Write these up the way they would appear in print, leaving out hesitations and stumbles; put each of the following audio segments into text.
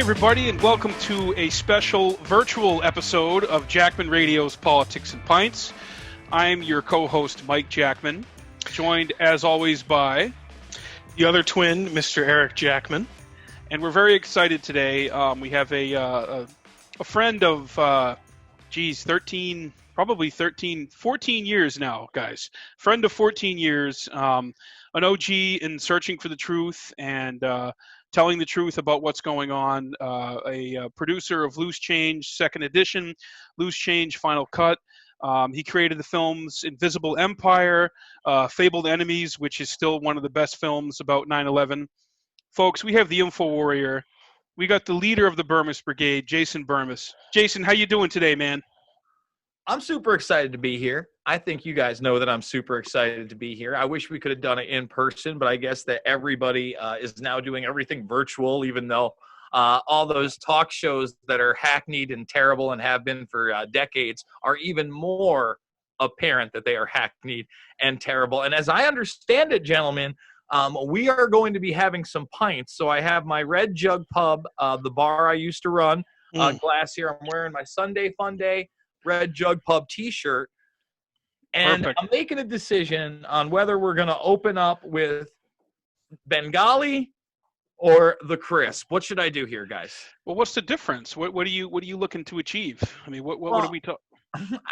everybody, and welcome to a special virtual episode of Jackman Radio's Politics and Pints. I'm your co-host, Mike Jackman, joined, as always, by the other twin, Mr. Eric Jackman. And we're very excited today. We have a friend of, 14 years now, guys. Friend of 14 years, an OG in searching for the truth and telling the truth about what's going on, a producer of Loose Change, Second Edition, Loose Change, Final Cut. He created the films Invisible Empire, Fabled Enemies, which is still one of the best films about 9/11. Folks, we have the Info Warrior. We got the leader of the Bermas Brigade, Jason Bermas. Jason, how you doing today, man? I'm super excited to be here. I think you guys know that I'm super excited to be here. I wish we could have done it in person, but I guess that everybody is now doing everything virtual, even though all those talk shows that are hackneyed and terrible and have been for decades are even more apparent that they are hackneyed and terrible. And as I understand it, gentlemen, we are going to be having some pints. So I have my Red Jug Pub, the bar I used to run, glass here. I'm wearing my Sunday Fun Day Red Jug Pub t-shirt. And perfect. I'm making a decision on whether we're going to open up with Bengali or the Crisp. What should I do here, guys? Well, what's the difference? What are you looking to achieve? I mean, what are we talking?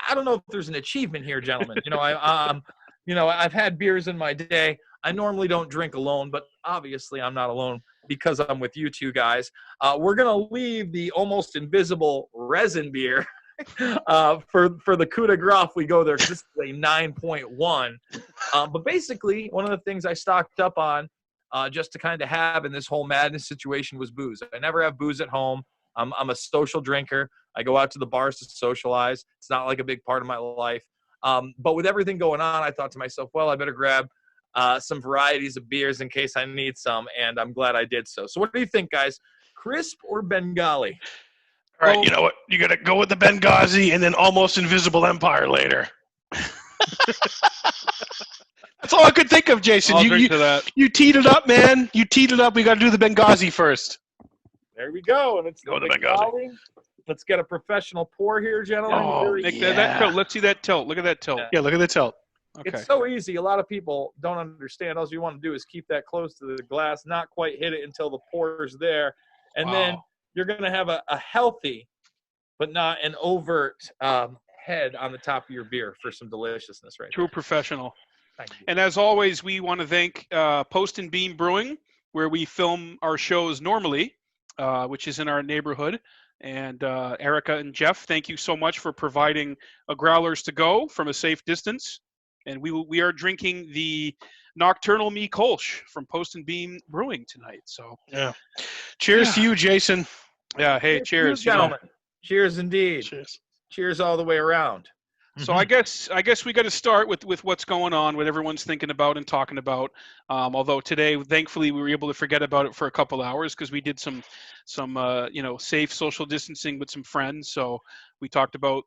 I don't know if there's an achievement here, gentlemen. I've had beers in my day. I normally don't drink alone, but obviously I'm not alone because I'm with you two guys. We're going to leave the almost invisible resin beer for the coup de grace. We go there because this is a 9.1. But basically, one of the things I stocked up on just to kind of have in this whole madness situation was booze. I never have booze at home. I'm a social drinker. I go out to the bars to socialize. It's not like a big part of my life. But with everything going on, I thought to myself, well, I better grab some varieties of beers in case I need some, and I'm glad I did so. So what do you think, guys? Crisp or Bengali? All right, you know what? You got to go with the Benghazi and then almost invisible Empire later. That's all I could think of, Jason. You teed it up, man. You teed it up. We got to do the Benghazi first. There we go. And it's the Benghazi. Let's get a professional pour here, gentlemen. Oh, that tilt. Let's see that tilt. Look at that tilt. Yeah, look at the tilt. Okay. It's so easy. A lot of people don't understand. All you want to do is keep that close to the glass, not quite hit it until the pour's there. And then you're going to have a healthy, but not an overt head on the top of your beer for some deliciousness right True there. Professional. Thank you. And as always, we want to thank Post and Beam Brewing, where we film our shows normally, which is in our neighborhood. And Erica and Jeff, thank you so much for providing a Growlers to go from a safe distance. And we are drinking the Nocturnal Me Kolsch from Post and Beam Brewing tonight. So yeah, cheers to you, Jason. Yeah, hey, cheers, gentlemen. Cheers indeed. Cheers all the way around. So I guess we got to start with what's going on, what everyone's thinking about and talking about. Although today, thankfully, we were able to forget about it for a couple hours because we did some safe social distancing with some friends. So we talked about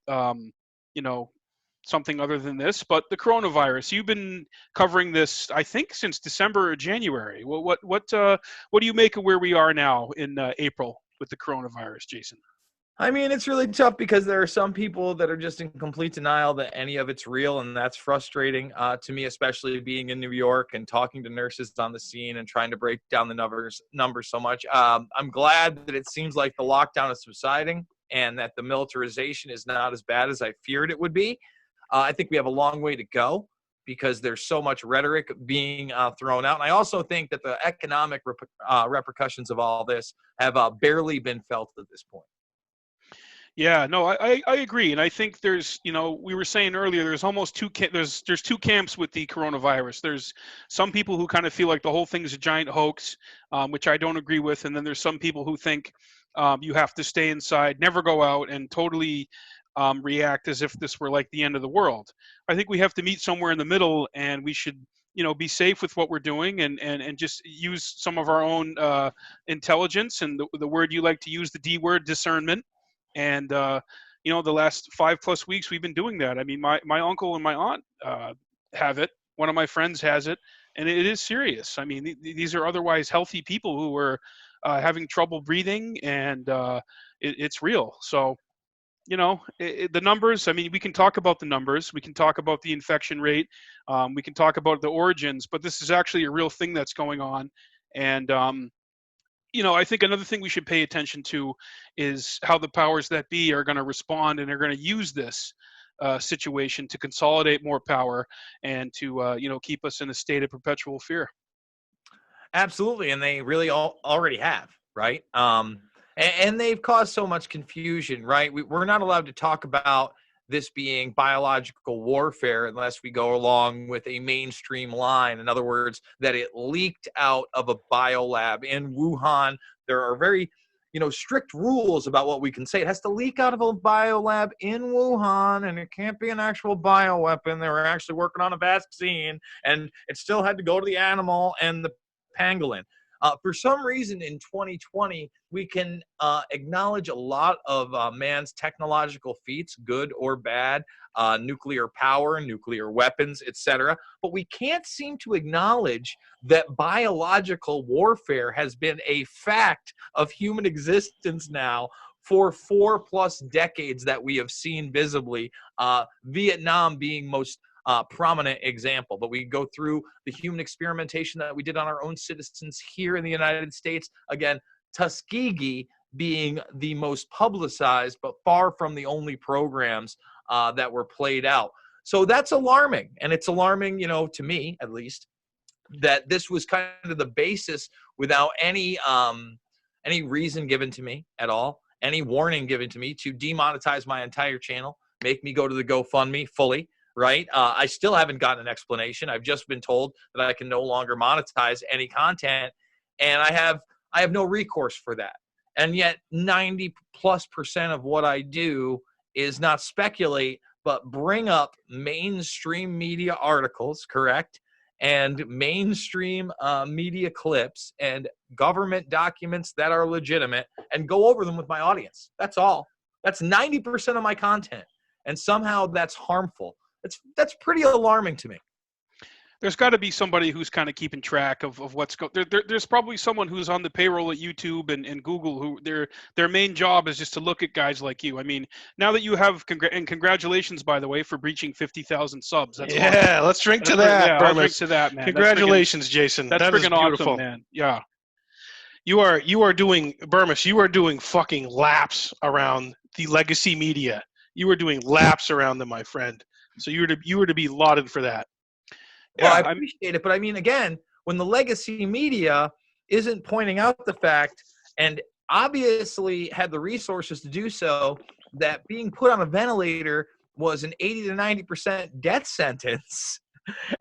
something other than this, but the coronavirus. You've been covering this, I think, since December or January. What do you make of where we are now in April with the coronavirus, Jason? I mean, it's really tough because there are some people that are just in complete denial that any of it's real, and that's frustrating to me, especially being in New York and talking to nurses on the scene and trying to break down the numbers so much. I'm glad that it seems like the lockdown is subsiding and that the militarization is not as bad as I feared it would be. I think we have a long way to go because there's so much rhetoric being thrown out. And I also think that the economic repercussions of all this have barely been felt at this point. Yeah, no, I agree. And I think there's, we were saying earlier, there's almost there's two camps with the coronavirus. There's some people who kind of feel like the whole thing is a giant hoax, which I don't agree with. And then there's some people who think you have to stay inside, never go out, and totally react as if this were like the end of the world. I think we have to meet somewhere in the middle, and we should, be safe with what we're doing and just use some of our own intelligence and the word you like to use, the D word, discernment. And, the last 5+ weeks we've been doing that. I mean, my uncle and my aunt have it. One of my friends has it, and it is serious. I mean, these are otherwise healthy people who were having trouble breathing, and it's real. So, the numbers, I mean, we can talk about the numbers, we can talk about the infection rate, we can talk about the origins, but this is actually a real thing that's going on. And, I think another thing we should pay attention to is how the powers that be are going to respond, and they're going to use this situation to consolidate more power and to, keep us in a state of perpetual fear. Absolutely, and they really already have, right? And they've caused so much confusion, right? We're not allowed to talk about this being biological warfare unless we go along with a mainstream line. In other words, that it leaked out of a biolab in Wuhan. There are very, strict rules about what we can say. It has to leak out of a biolab in Wuhan, and it can't be an actual bioweapon. They were actually working on a vaccine, and it still had to go to the animal and the pangolin. For some reason in 2020, we can acknowledge a lot of man's technological feats, good or bad, nuclear power, nuclear weapons, etc. But we can't seem to acknowledge that biological warfare has been a fact of human existence now for 4+ decades that we have seen visibly, Vietnam being most prominent example. But we go through the human experimentation that we did on our own citizens here in the United States. Again, Tuskegee being the most publicized, but far from the only programs that were played out. So that's alarming. And it's alarming, to me at least, that this was kind of the basis without any reason given to me at all, any warning given to me to demonetize my entire channel, make me go to the GoFundMe fully. Right? I still haven't gotten an explanation. I've just been told that I can no longer monetize any content, and I have no recourse for that. And yet 90+% of what I do is not speculate, but bring up mainstream media articles, correct? And mainstream media clips and government documents that are legitimate, and go over them with my audience. That's all. That's 90% of my content. And somehow that's harmful. That's pretty alarming to me. There's got to be somebody who's kind of keeping track of what's going. There's probably someone who's on the payroll at YouTube and Google who their main job is just to look at guys like you. I mean, now that you have and congratulations, by the way, for breaching 50,000 subs. That's awesome. Let's drink to that. Yeah, I'll drink to that, man. Congratulations, Jason. That's freaking awesome, man. Yeah. You are doing, Bermas, you are doing fucking laps around the legacy media. You are doing laps around them, my friend. So you were to be lauded for that. Well, I appreciate it, but I mean, again, when the legacy media isn't pointing out the fact, and obviously had the resources to do so, that being put on a ventilator was an 80 to 90% death sentence,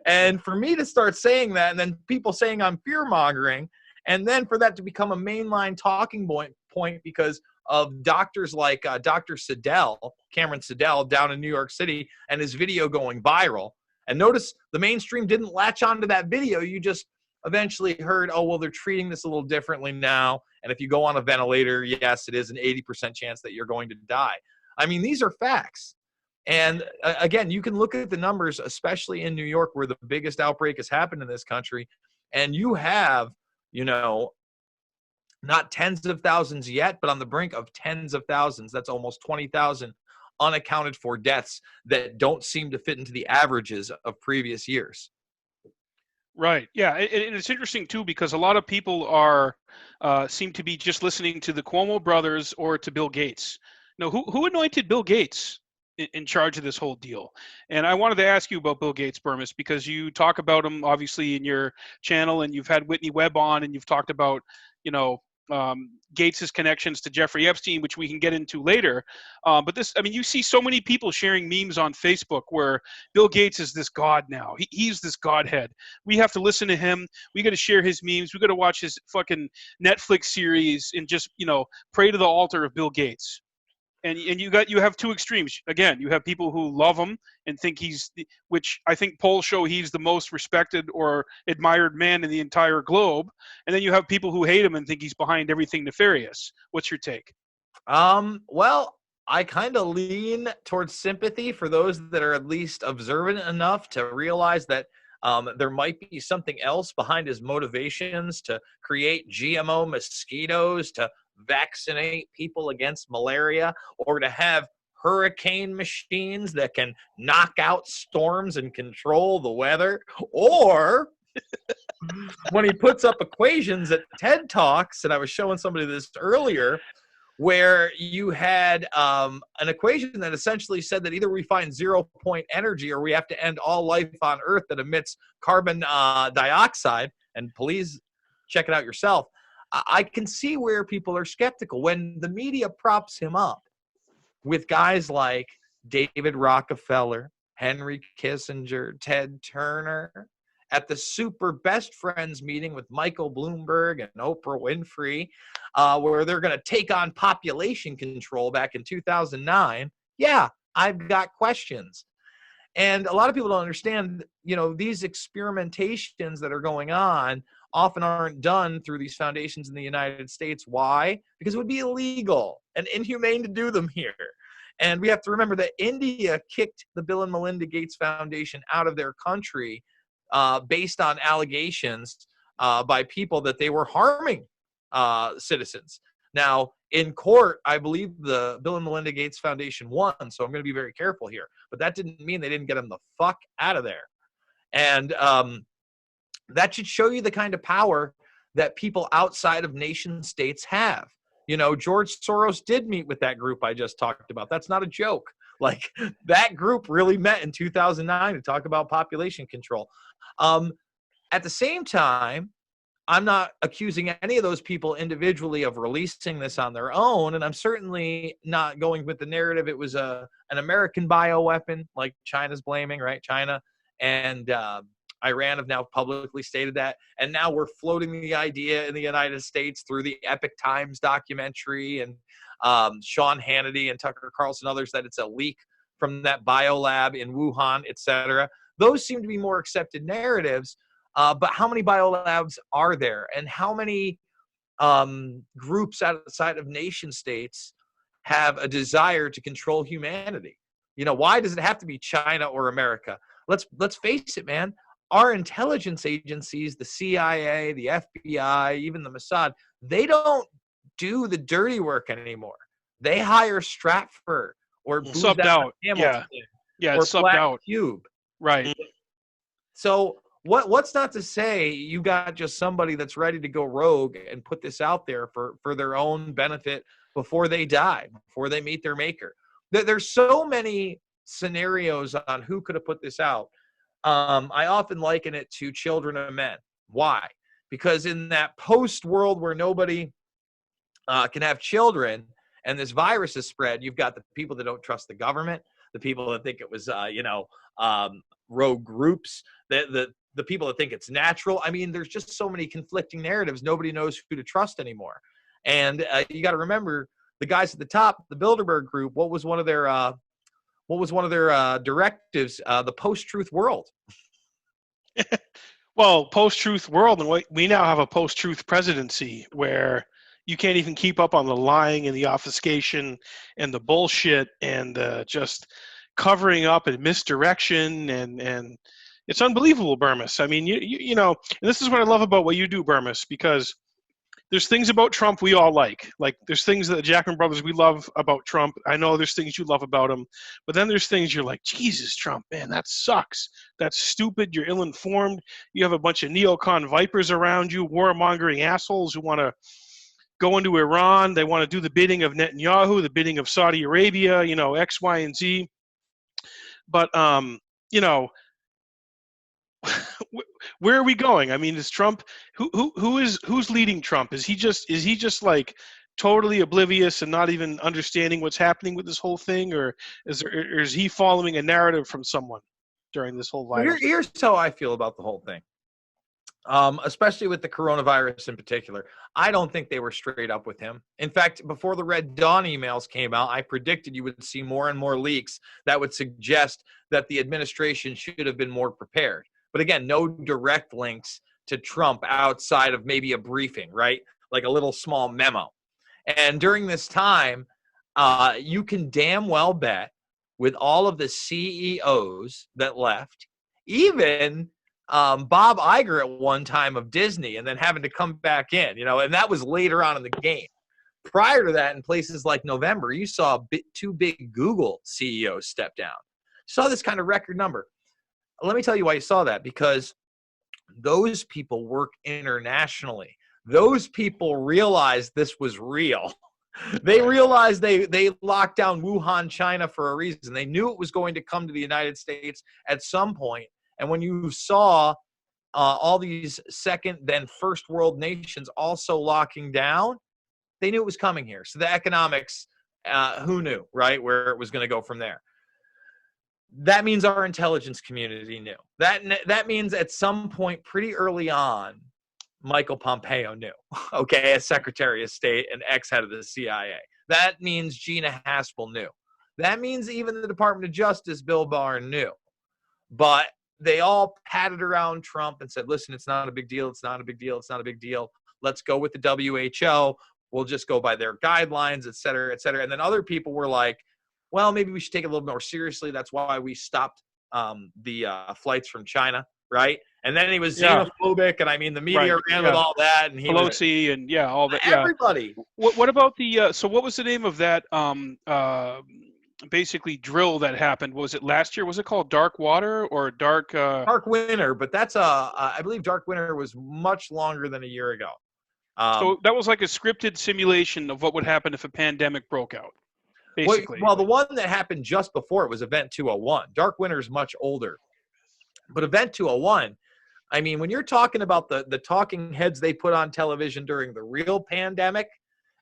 and for me to start saying that, and then people saying I'm fear-mongering, and then for that to become a mainline talking point because of doctors like Dr. Cameron Siddell down in New York City, and his video going viral. And notice the mainstream didn't latch onto that video. You just eventually heard, oh, well, they're treating this a little differently now. And if you go on a ventilator, yes, it is an 80% chance that you're going to die. I mean, these are facts. And again, you can look at the numbers, especially in New York, where the biggest outbreak has happened in this country. And you have, not tens of thousands yet, but on the brink of tens of thousands. That's almost 20,000 unaccounted for deaths that don't seem to fit into the averages of previous years. Right. Yeah. And it's interesting, too, because a lot of people seem to be just listening to the Cuomo brothers or to Bill Gates. Now, who anointed Bill Gates in charge of this whole deal? And I wanted to ask you about Bill Gates, Bermas, because you talk about him, obviously, in your channel, and you've had Whitney Webb on, and you've talked about, Gates's connections to Jeffrey Epstein, which we can get into later. But you see so many people sharing memes on Facebook where Bill Gates is this god now. He's this godhead. We have to listen to him. We got to share his memes. We got to watch his fucking Netflix series and just, pray to the altar of Bill Gates. And you have two extremes. Again, you have people who love him and think which I think polls show he's the most respected or admired man in the entire globe. And then you have people who hate him and think he's behind everything nefarious. What's your take? Well, I kind of lean towards sympathy for those that are at least observant enough to realize that There might be something else behind his motivations to create GMO mosquitoes, to vaccinate people against malaria, or to have hurricane machines that can knock out storms and control the weather. Or when he puts up equations at TED Talks, and I was showing somebody this earlier, where you had an equation that essentially said that either we find 0-point energy or we have to end all life on Earth that emits carbon dioxide. And please check it out yourself. I can see where people are skeptical when the media props him up with guys like David Rockefeller, Henry Kissinger, Ted Turner, at the super best friends meeting with Michael Bloomberg and Oprah Winfrey, where they're going to take on population control back in 2009. Yeah, I've got questions. And a lot of people don't understand, these experimentations that are going on often aren't done through these foundations in the United States. Why? Because it would be illegal and inhumane to do them here. And we have to remember that India kicked the Bill and Melinda Gates Foundation out of their country based on allegations by people that they were harming citizens. Now, in court, I believe the Bill and Melinda Gates Foundation won, so I'm going to be very careful here. But that didn't mean they didn't get them the fuck out of there. And that should show you the kind of power that people outside of nation states have. George Soros did meet with that group I just talked about. That's not a joke. Like, that group really met in 2009 to talk about population control. At the same time, I'm not accusing any of those people individually of releasing this on their own, and I'm certainly not going with the narrative it was an American bioweapon like China's blaming, right? China and Iran have now publicly stated that, and now we're floating the idea in the United States through the Epic Times documentary and Sean Hannity and Tucker Carlson and others that it's a leak from that biolab in Wuhan, etc. Those seem to be more accepted narratives. But how many biolabs are there, and how many groups outside of nation states have a desire to control humanity? Why does it have to be China or America? Let's face it, man. Our intelligence agencies, the CIA, the FBI, even the Mossad, they don't do the dirty work anymore. They hire Stratford or subbed out. Yeah, or it's subbed Black out. Cube. Right. So what's not to say you got just somebody that's ready to go rogue and put this out there for their own benefit before they die, before they meet their maker. There's so many scenarios on who could have put this out. I often liken it to children of men. Why? Because in that post world where nobody can have children and this virus is spread, you've got the people that don't trust the government, the people that think it was, rogue groups, the people that think it's natural. I mean, there's just so many conflicting narratives. Nobody knows who to trust anymore. And you got to remember the guys at the top, the Bilderberg Group. What was one of their directives? The post-truth world. Well, post-truth world, and we now have a post-truth presidency where you can't even keep up on the lying and the obfuscation and the bullshit and just covering up and misdirection and it's unbelievable, Bermas. I mean, you know, and this is what I love about what you do, Bermas, because there's things about Trump we all like. Like, there's things that the Jackman brothers we love about Trump. I know there's things you love about him, but then there's things you're like, Jesus, Trump, man, that sucks. That's stupid. You're ill-informed. You have a bunch of neocon vipers around you, warmongering assholes who want to go into Iran. They want to do the bidding of Netanyahu, the bidding of Saudi Arabia, you know, X, Y, and Z. But, you know, where are we going? I mean, is Trump who's leading Trump? Is he just like totally oblivious and not even understanding what's happening with this whole thing, or is he following a narrative from someone during this whole virus? Here's how I feel about the whole thing. Especially with the coronavirus in particular. I don't think they were straight up with him. In fact, before the Red Dawn emails came out, I predicted you would see more and more leaks that would suggest that the administration should have been more prepared. But again, no direct links to Trump outside of maybe a briefing, right? Like a little small memo. And during this time, you can damn well bet with all of the CEOs that left, even Bob Iger at one time of Disney and then having to come back in, and that was later on in the game. Prior to that, in places like November, you saw two big Google CEOs step down. You saw this kind of record number. Let me tell you why you saw that, because those people work internationally. Those people realized this was real. They realized they locked down Wuhan, China for a reason. They knew it was going to come to the United States at some point. And when you saw all these second, then first world nations also locking down, they knew it was coming here. So the economics, who knew, right, where it was going to go from there? That means our intelligence community knew. That means at some point pretty early on, Michael Pompeo knew, okay, as Secretary of State and ex-head of the CIA. That means Gina Haspel knew. That means even the Department of Justice, Bill Barr, knew. But they all patted around Trump and said, listen, it's not a big deal. It's not a big deal. It's not a big deal. Let's go with the WHO. We'll just go by their guidelines, et cetera, et cetera. And then other people were like, well, maybe we should take it a little more seriously. That's why we stopped the flights from China, right? And then he was xenophobic, and I mean, the media ran with all that. And he Pelosi and all that. Everybody. What about the? So what was the name of that? Basically drill that happened. Was it last year? Was it called Dark Water or Dark? Dark Winter, but that's I believe Dark Winter was much longer than a year ago. So that was like a scripted simulation of what would happen if a pandemic broke out. Basically. Well, the one that happened just before it was Event 201. Dark Winter is much older. But Event 201, I mean, when you're talking about the talking heads they put on television during the real pandemic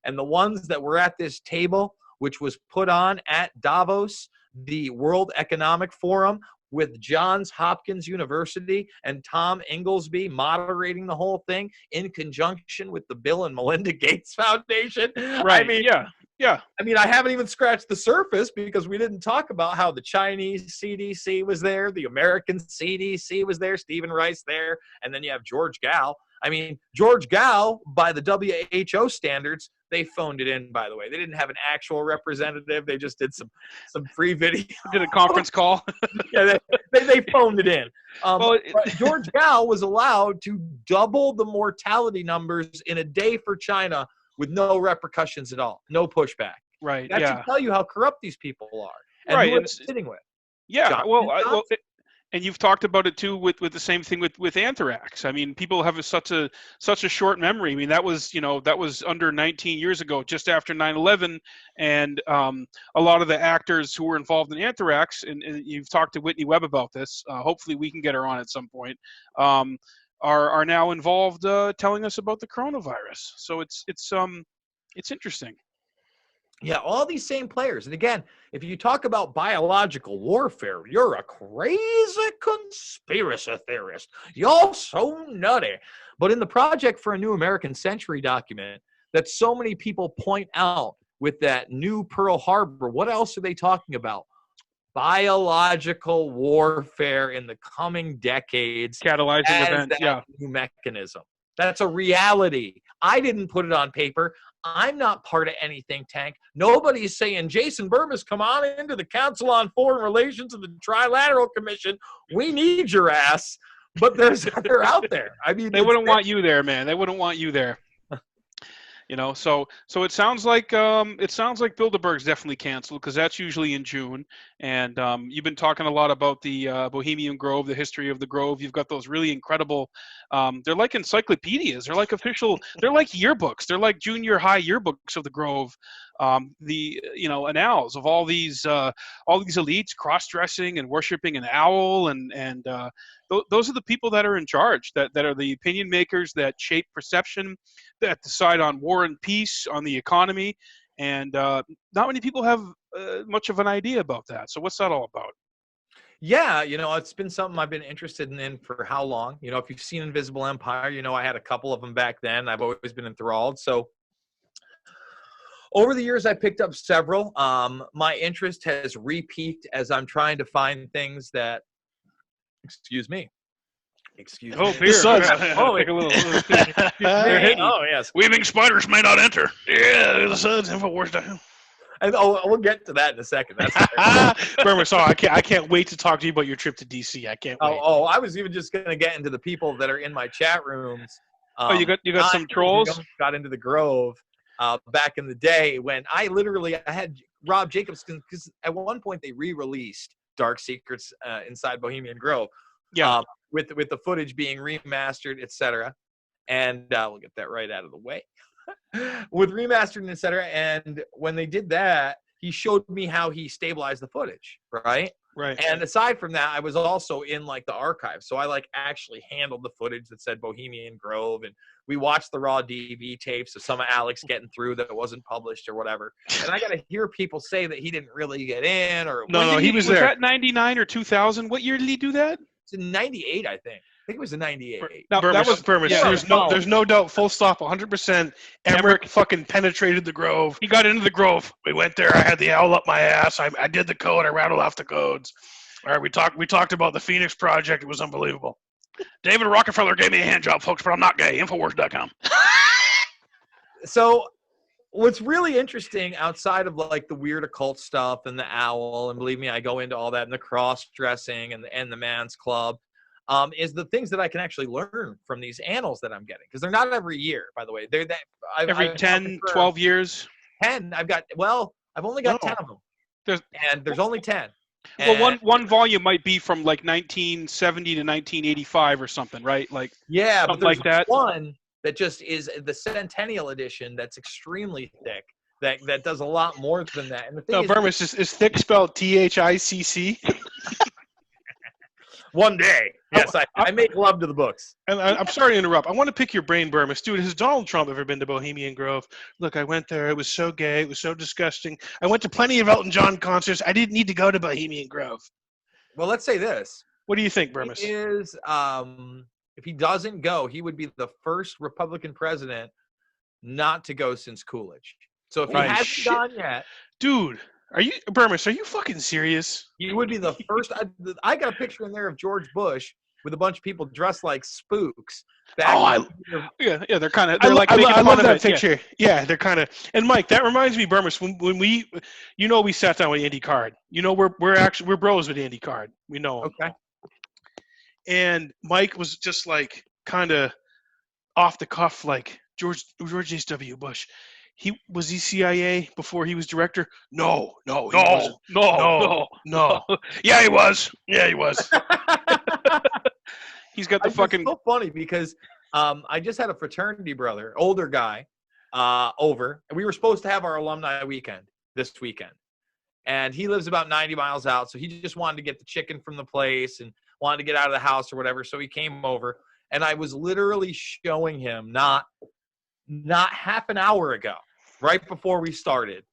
and the ones that were at this table, which was put on at Davos, the World Economic Forum, with Johns Hopkins University and Tom Inglesby moderating the whole thing in conjunction with the Bill and Melinda Gates Foundation. Right. I mean, yeah. I mean, I haven't even scratched the surface because we didn't talk about how the Chinese CDC was there, the American CDC was there, Stephen Rice there, and then you have George Gao. I mean, George Gao, by the WHO standards, they phoned it in, by the way. They didn't have an actual representative. They just did some free video. Did a conference call. Yeah, they phoned it in. George Gao was allowed to double the mortality numbers in a day for China with no repercussions at all, no pushback. Right. That should tell you how corrupt these people are and who they're sitting with. Yeah. And you've talked about it too with the same thing with anthrax. I mean, people have such a short memory. I mean, that was under 19 years ago, just after 9/11, and a lot of the actors who were involved in anthrax, and you've talked to Whitney Webb about this. Hopefully, we can get her on at some point. Are now involved telling us about the coronavirus. So it's interesting. Yeah, all these same players. And again, if you talk about biological warfare, you're a crazy conspiracy theorist. You're so nutty. But in the Project for a New American Century document that so many people point out with that new Pearl Harbor, what else are they talking about? Biological warfare in the coming decades. Catalyzing events, new mechanism. That's a reality. I didn't put it on paper. I'm not part of anything, Tank. Nobody's saying, Jason Bermas, come on into the Council on Foreign Relations and the Trilateral Commission. We need your ass. But they're out there. I mean, they wouldn't want you there, man. They wouldn't want you there. So it sounds like Bilderberg's definitely canceled because that's usually in June. And you've been talking a lot about the Bohemian Grove, the history of the Grove. You've got those really incredible. They're like encyclopedias. They're like they're like yearbooks. They're like junior high yearbooks of the Grove. The annals of all these elites cross-dressing and worshiping an owl and those are the people that are in charge, that are the opinion makers that shape perception, that decide on war and peace, on the economy, and not many people have much of an idea about that. So what's that all about? Yeah, it's been something I've been interested in for how long? If you've seen Invisible Empire, I had a couple of them back then. I've always been enthralled. So over the years, I picked up several. My interest has re-peaked as I'm trying to find things that, excuse me. Oh, beer. Oh, yes. Weaving spiders may not enter. Yeah, the sun's infowars down. And we'll get to that in a second. That's Bermas, sorry, I can't wait to talk to you about your trip to DC. I can't wait. I was even just gonna get into the people that are in my chat rooms. You got some trolls? Got into the Grove back in the day when I had Rob Jacobs, because at one point they re-released Dark Secrets inside Bohemian Grove. Yeah. With the footage being remastered, etc. And we'll get that right out of the way. With remastered, etc. And when they did that, he showed me how he stabilized the footage, right? Right. And aside from that, I was also in like the archive. So I like actually handled the footage that said Bohemian Grove, and we watched the raw DV tapes of some of Alex getting through that wasn't published or whatever. And I got to hear people say that he didn't really get in, or no, he was there. Was that 99 or 2000? What year did he do that? It's in 98, I think. I think it was in 98. No, that was Bermas. Yeah, there's no doubt, full stop, 100%. Emmerich fucking penetrated the Grove. He got into the Grove. We went there. I had the owl up my ass. I did the code. I rattled off the codes. All right, we talked about the Phoenix Project. It was unbelievable. David Rockefeller gave me a hand job, folks, but I'm not gay. Infowars.com. So what's really interesting outside of like the weird occult stuff and the owl, and believe me, I go into all that, and the cross-dressing and the man's club, is the things that I can actually learn from these annals that I'm getting. Because they're not every year, by the way. They're that every 10, 12 years. 10. I've only got 10 of them. There's only 10. Well, one volume might be from like 1970 to 1985 or something, right? Like yeah, but there's like that. One that just is the Centennial Edition that's extremely thick. That does a lot more than that. And the thing Bermas, is thick spelled THICC? One day. Yes, I make love to the books. And I'm sorry to interrupt. I want to pick your brain, Bermas. Dude, has Donald Trump ever been to Bohemian Grove? Look, I went there. It was so gay. It was so disgusting. I went to plenty of Elton John concerts. I didn't need to go to Bohemian Grove. Well, let's say this. What do you think, Bermas? If he doesn't go, he would be the first Republican president not to go since Coolidge. So if he hasn't gone yet. Dude. Bermas, are you fucking serious? He would be the first. I got a picture in there of George Bush with a bunch of people dressed like spooks. Yeah, they're kind of. I love that picture. Yeah, they're kind of. And Mike, that reminds me, Bermas, when we sat down with Andy Card. We're bros with Andy Card. We know him. Okay. And Mike was just like kind of off the cuff, like George H.W. Bush. Was he CIA before he was director? No. Yeah, he was. He's got the fucking. It's so funny because I just had a fraternity brother, older guy, over, and we were supposed to have our alumni weekend this weekend, and he lives about 90 miles out, so he just wanted to get the chicken from the place and wanted to get out of the house or whatever, so he came over, and I was literally showing him not half an hour ago, right before we started,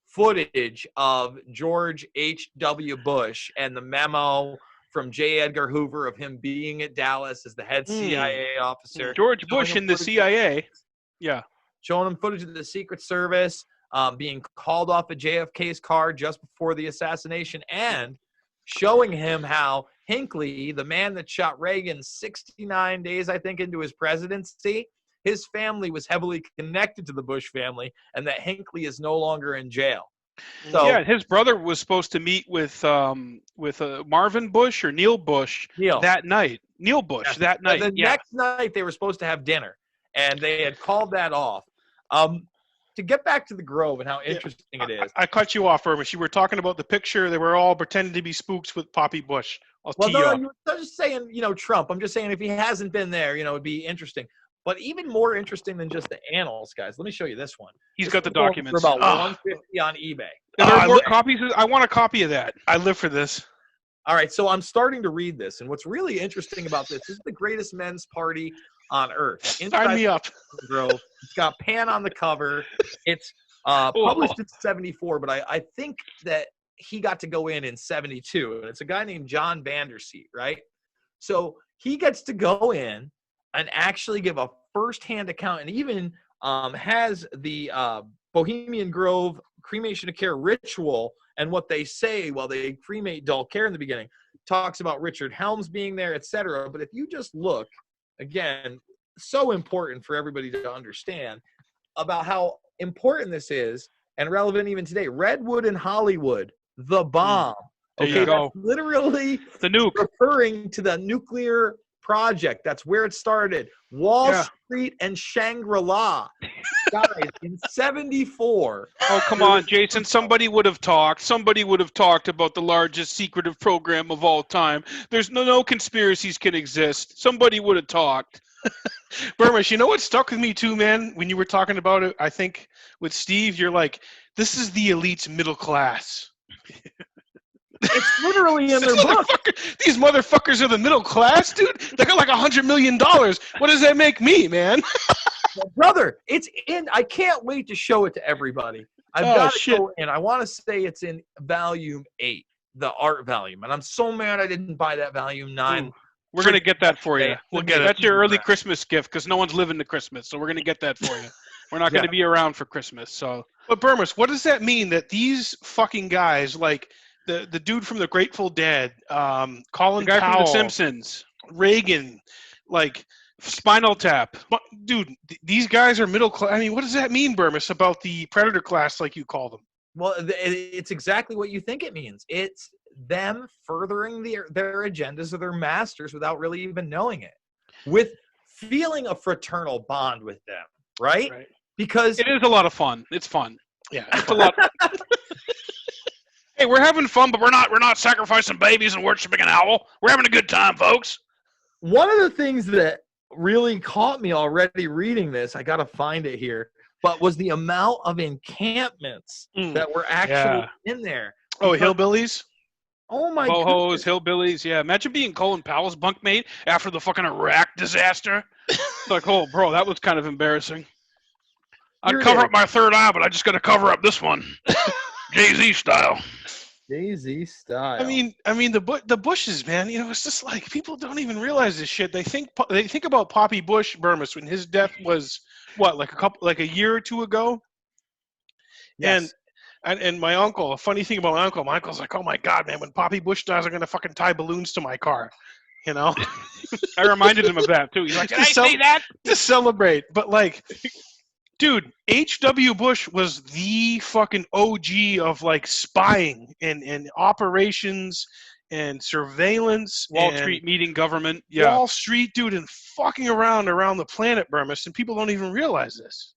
footage of George H.W. Bush and the memo from J. Edgar Hoover of him being at Dallas as the head CIA officer. George Bush in the CIA. Yeah. Showing him footage of the Secret Service, being called off of JFK's car just before the assassination, and showing him how Hinckley, the man that shot Reagan 69 days, I think, into his presidency, his family was heavily connected to the Bush family, and that Hinckley is no longer in jail. So, yeah, his brother was supposed to meet with Marvin Bush or Neil Bush that night. Neil Bush that night. The next night they were supposed to have dinner, and they had called that off. To get back to the Grove and how interesting it is. I cut you off, Bermas. You were talking about the picture. They were all pretending to be spooks with Poppy Bush. You were just saying, Trump. I'm just saying if he hasn't been there, it'd be interesting. But even more interesting than just the annals, guys. Let me show you this one. He's got the documents. For about $150 on eBay. Are there more copies? I want a copy of that. I live for this. All right, so I'm starting to read this, and what's really interesting about this is the greatest men's party on earth. Sign me up. Grove. It's got Pan on the cover. It's published in 74, but I think that he got to go in 72, and it's a guy named John Vanderseat, right? So he gets to go in and actually give a firsthand account, and even has the Bohemian Grove cremation of care ritual and what they say while they cremate Dull Care in the beginning. Talks about Richard Helms being there, etc. But if you just look, again, so important for everybody to understand about how important this is and relevant even today. Redwood in Hollywood, the bomb. There Okay, you go. that's literally The nuke. referring to the nuclear project. That's where it started. Wall Yeah. Street and Shangri-La. Guys, in 74. Oh, come on, Jason. Somebody would have talked. Somebody would have talked about the largest secretive program of all time. There's no conspiracies can exist. Somebody would have talked. Bermas, you know what stuck with me too, man? When you were talking about it, I think with Steve, you're like, this is the elite's middle class. It's literally in their book. These motherfuckers are the middle class, dude. They got like $100 million. What does that make me, man? Well, brother, it's in. I can't wait to show it to everybody. I've got to go in. I want to say it's in volume 8, the art volume. And I'm so mad I didn't buy that volume 9. Ooh, we're going to get that for you. We'll get it. That's your early Christmas gift because no one's living to Christmas. So we're going to get that for you. We're not going to be around for Christmas. So, but Bermas, what does that mean that these fucking guys, like the dude from the Grateful Dead, Colin the guy Powell, from The Simpsons, Reagan, like Spinal Tap, dude, these guys are middle class. I mean, what does that mean, Bermas, about the predator class, like you call them? Well, it's exactly what you think it means. It's them furthering their agendas of their masters without really even knowing it, with feeling a fraternal bond with them, right? Because it is a lot of fun. It's fun. Yeah, it's a lot. Hey, we're having fun, but we're not sacrificing babies and worshiping an owl. We're having a good time, folks. One of the things that really caught me already reading this, I got to find it here, but was the amount of encampments that were actually in there. Oh, hillbillies? Oh, my God. goodness. Hillbillies, yeah. Imagine being Colin Powell's bunkmate after the fucking Iraq disaster. It's like, oh, bro, that was kind of embarrassing. I'd cover up my third eye, but I just got to cover up this one. Jay-Z style. Jay-Z style. I mean, the Bushes, man. You know, it's just like people don't even realize this shit. They think about Poppy Bush, Bermas, when his death was like a year or two ago. Yes. And my uncle, a funny thing about my uncle's like, oh my God, man, when Poppy Bush dies, I'm gonna fucking tie balloons to my car. You know, I reminded him of that too. He's like, "Did I say that?" To celebrate, but like. Dude, H.W. Bush was the fucking OG of like spying and operations and surveillance. Wall Street meeting government. Yeah. Wall Street, dude, and fucking around the planet, Bermas, and people don't even realize this.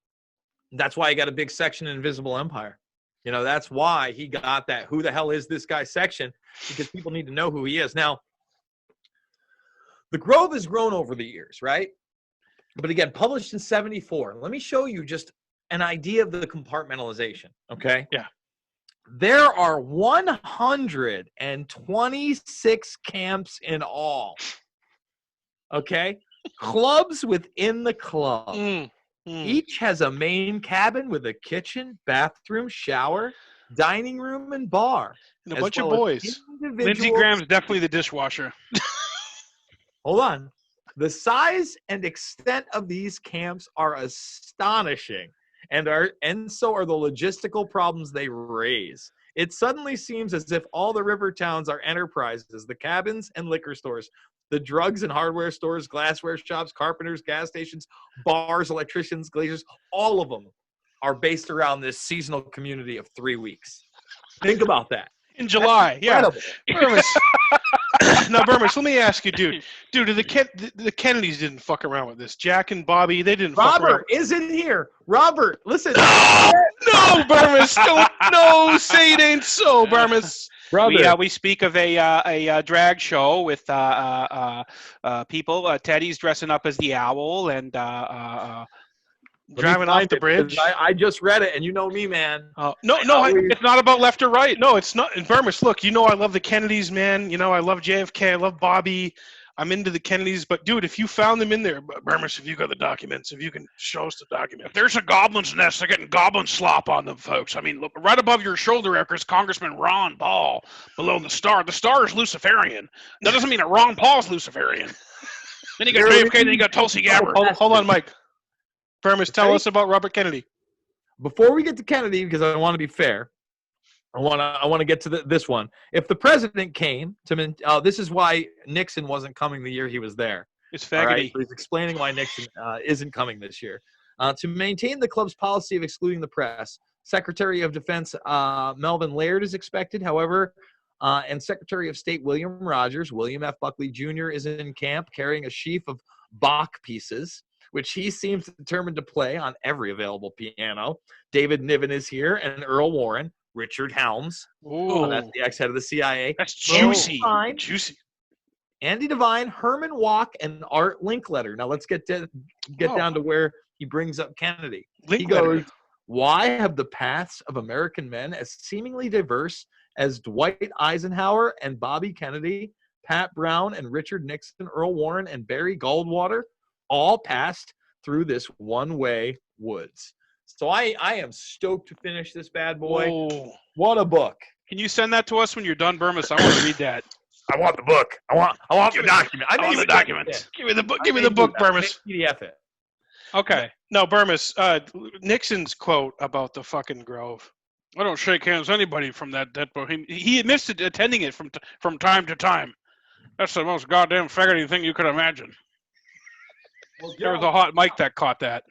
That's why he got a big section in Invisible Empire. You know, that's why he got that who the hell is this guy section, because people need to know who he is. Now, the Grove has grown over the years, right? But again, published in 74. Let me show you just an idea of the compartmentalization, okay? Yeah. There are 126 camps in all, okay? Clubs within the club. Each has a main cabin with a kitchen, bathroom, shower, dining room, and bar. And a bunch of boys. Lindsey Graham's definitely the dishwasher. Hold on. The size and extent of these camps are astonishing, and so are the logistical problems they raise. It suddenly seems as if all the river towns are enterprises, the cabins and liquor stores, the drugs and hardware stores, glassware shops, carpenters, gas stations, bars, electricians, glaziers, all of them are based around this seasonal community of 3 weeks. Think about that. In July, yeah. Now, Bermas, let me ask you, dude, the Kennedys didn't fuck around with this. Jack and Bobby, they didn't fuck around. Robert isn't here. Robert, listen. No, Bermas, no, say it ain't so, Bermas. We speak of a drag show with people. Teddy's dressing up as the owl and driving off the bridge. I just read it, and you know me, man. No, it's not about left or right. No, it's not. And Bermas, look, you know I love the Kennedys, man. You know I love JFK. I love Bobby. I'm into the Kennedys. But, dude, if you found them in there, Bermas, if you got the documents, if you can show us the documents. If there's a goblin's nest, they're getting goblin slop on them, folks. I mean, look, right above your shoulder there is Congressman Ron Paul below the star. The star is Luciferian. That doesn't mean that Ron Paul's Luciferian. Then you got JFK, then you got Tulsi Gabbard. Hold on, Mike. Bermas, tell us about Robert Kennedy. Before we get to Kennedy, because I want to be fair, I want to get to this one. If the president came to, this is why Nixon wasn't coming the year he was there. It's faggoty. Right? So he's explaining why Nixon isn't coming this year. To maintain the club's policy of excluding the press, Secretary of Defense Melvin Laird is expected, however, and Secretary of State William Rogers, William F. Buckley Jr., is in camp carrying a sheaf of Bach pieces, which he seems determined to play on every available piano. David Niven is here, and Earl Warren, Richard Helms. Ooh, That's the ex-head of the CIA. that's juicy. Fine. Juicy. Andy Devine, Herman Walk, and Art Linkletter. Now let's get down to where he brings up Kennedy. He goes, why have the paths of American men as seemingly diverse as Dwight Eisenhower and Bobby Kennedy, Pat Brown and Richard Nixon, Earl Warren and Barry Goldwater all passed through this one-way woods? So I am stoked to finish this bad boy. Oh. What a book. Can you send that to us when you're done, Bermas? I want to read that. I want the book. I want the document. I want the document. Give me the book. Give me the book, Bermas. PDF it. Okay. No, Bermas. Nixon's quote about the fucking Grove. I don't shake hands with anybody from that bohemian. He admits to attending it from time to time. That's the most goddamn faggoty thing you could imagine. Well, There was a hot mic that caught that.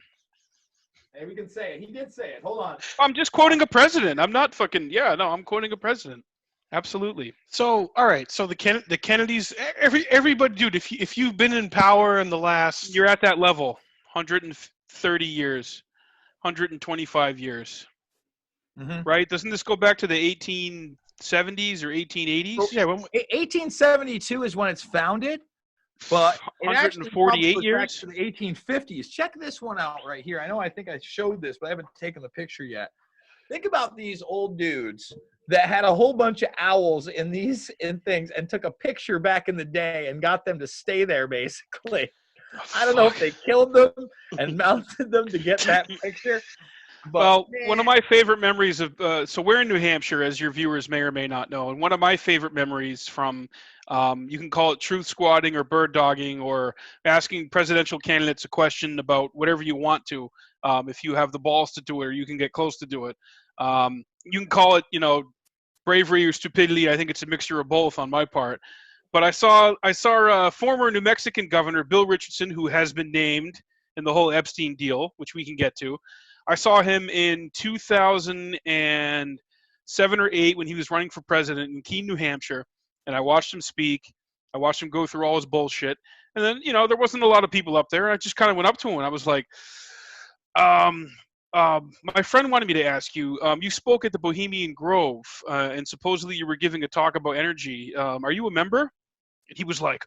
Hey, we can say it. He did say it. Hold on. I'm just quoting a president. I'm not fucking. Yeah, no, I'm quoting a president. Absolutely. So, all right. So the Kennedys, everybody, dude. If you've been in power in the last, You're at that level. 130 years, 125 years. Mm-hmm. Right? Doesn't this go back to the 1870s or 1880s? yeah. 1872 is when it's founded, but it actually 148 goes back years? to the 1850s. Check this one out right here. I think I showed this, but I haven't taken the picture yet. Think about these old dudes that had a whole bunch of owls in things and took a picture back in the day and got them to stay there, basically. I don't know if they killed them and mounted them to get that picture. But, well, one of my favorite memories of so we're in New Hampshire, as your viewers may or may not know, and one of my favorite memories from you can call it truth squatting or bird dogging or asking presidential candidates a question about whatever you want to, if you have the balls to do it or you can get close to do it. You can call it, bravery or stupidity. I think it's a mixture of both on my part. But I saw former New Mexican governor Bill Richardson, who has been named in the whole Epstein deal, which we can get to. I saw him in 2007 or 8 when he was running for president in Keene, New Hampshire, and I watched him speak. I watched him go through all his bullshit. And then, there wasn't a lot of people up there. I just kind of went up to him and I was like, my friend wanted me to ask you, you spoke at the Bohemian Grove, and supposedly you were giving a talk about energy. Are you a member? And he was like,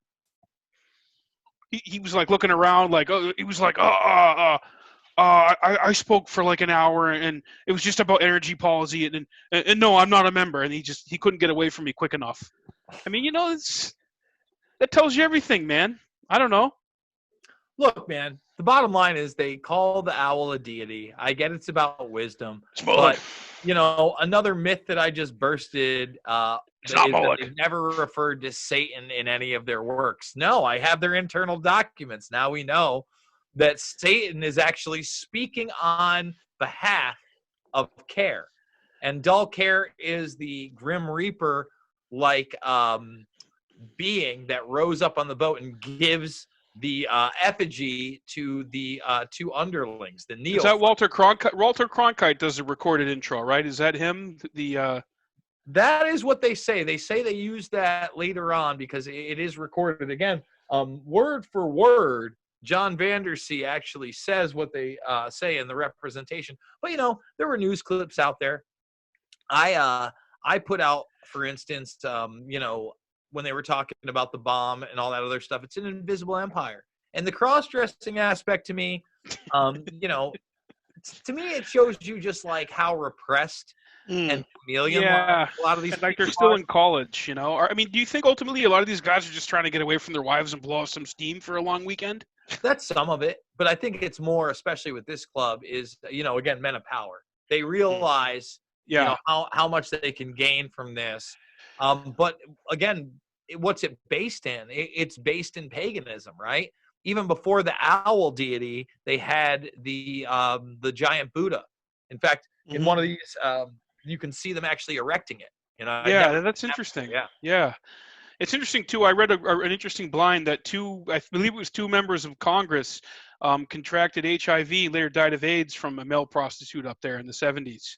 he was like looking around like, I spoke for like an hour and it was just about energy policy and no, I'm not a member. And he couldn't get away from me quick enough. I mean, that tells you everything, man. I don't know. Look, man, the bottom line is they call the owl a deity. I get it's about wisdom, but another myth that I just bursted is that they've never referred to Satan in any of their works. No, I have their internal documents. Now we know that Satan is actually speaking on behalf of Care. And Dull Care is the Grim Reaper like being that rose up on the boat and gives the effigy to the two underlings, the Neophytes. Is that Walter Cronkite? Walter Cronkite does a recorded intro, right? Is that him? That is what they say. They say they use that later on because it is recorded again. Word for word, John Vandersea actually says what they say in the representation. But, there were news clips out there. I put out, for instance, when they were talking about the bomb and all that other stuff, it's an invisible empire. And the cross-dressing aspect to me, to me it shows you just like how repressed and chameleon a lot of these like they're still in college, Or, I mean, do you think ultimately a lot of these guys are just trying to get away from their wives and blow off some steam for a long weekend? That's some of it. But I think it's more, especially with this club, is, again, men of power. They realize, how much they can gain from this. But again, what's it based in? It's based in paganism, right? Even before the owl deity, they had the giant Buddha. In fact, in one of these, you can see them actually erecting it. That's interesting. Yeah. It's interesting too. I read an interesting blind that I believe it was 2 members of Congress contracted HIV, later died of AIDS from a male prostitute up there in the 70s.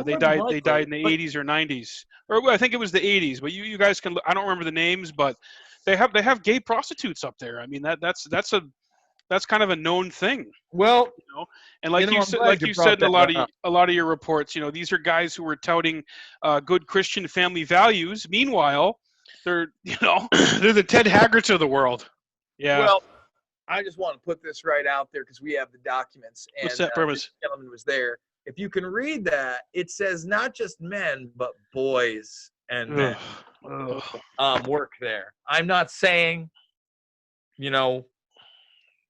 They More than died. They died likely, in the but 80s or 90s, or well, I think it was the 80s. But you guys can. I don't remember the names, but they have gay prostitutes up there. I mean that's kind of a known thing. well, You know, and like you I'm said, glad you brought in that up. a lot of your reports, these are guys who were touting good Christian family values. Meanwhile, they're They're the Ted Haggerts of the world. yeah. Well, I just want to put this right out there because we have the documents, What's and that, this Bermas? gentleman was there. If you can read that, it says not just men but boys and men work there. I'm not saying, you know,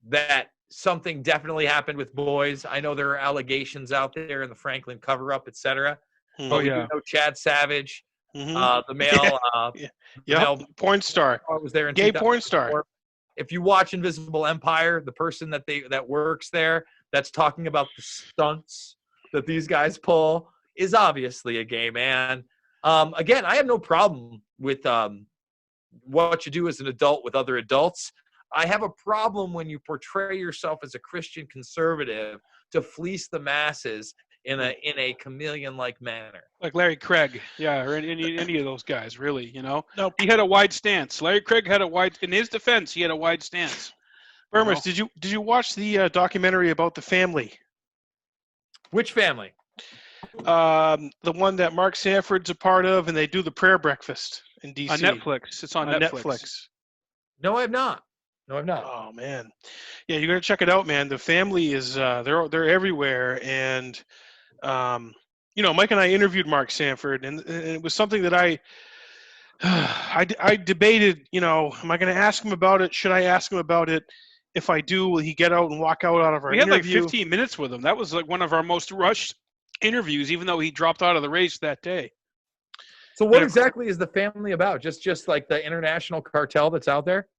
that something definitely happened with boys. I know there are allegations out there in the Franklin cover-up, etc. Hmm. Oh But we do yeah. know Chad Savage, Mhm. the male, Yeah. the Yep. male Porn star. was there in Gay porn star. 2004. If you watch Invisible Empire, the person that works there that's talking about the stunts that these guys pull is obviously a gay man. Again, I have no problem with what you do as an adult with other adults. I have a problem when you portray yourself as a Christian conservative to fleece the masses in a chameleon-like manner. Like Larry Craig, yeah, or any of those guys, really. Nope. He had a wide stance. Larry Craig had a wide. In his defense, he had a wide stance. Bermas, did you watch the documentary about the family? Which family? The one that Mark Sanford's a part of, and they do the prayer breakfast in DC On Netflix. It's on Netflix. No, I have not. No, I've not. Oh man, yeah, you got to check it out, man. The family is they're everywhere, and Mike and I interviewed Mark Sanford, and it was something that I debated. Am I going to ask him about it? Should I ask him about it? If I do, will he get out and walk out of our We had interview? like 15 minutes with him. That was like one of our most rushed interviews, even though he dropped out of the race that day. So what exactly is the family about? Just like the international cartel that's out there?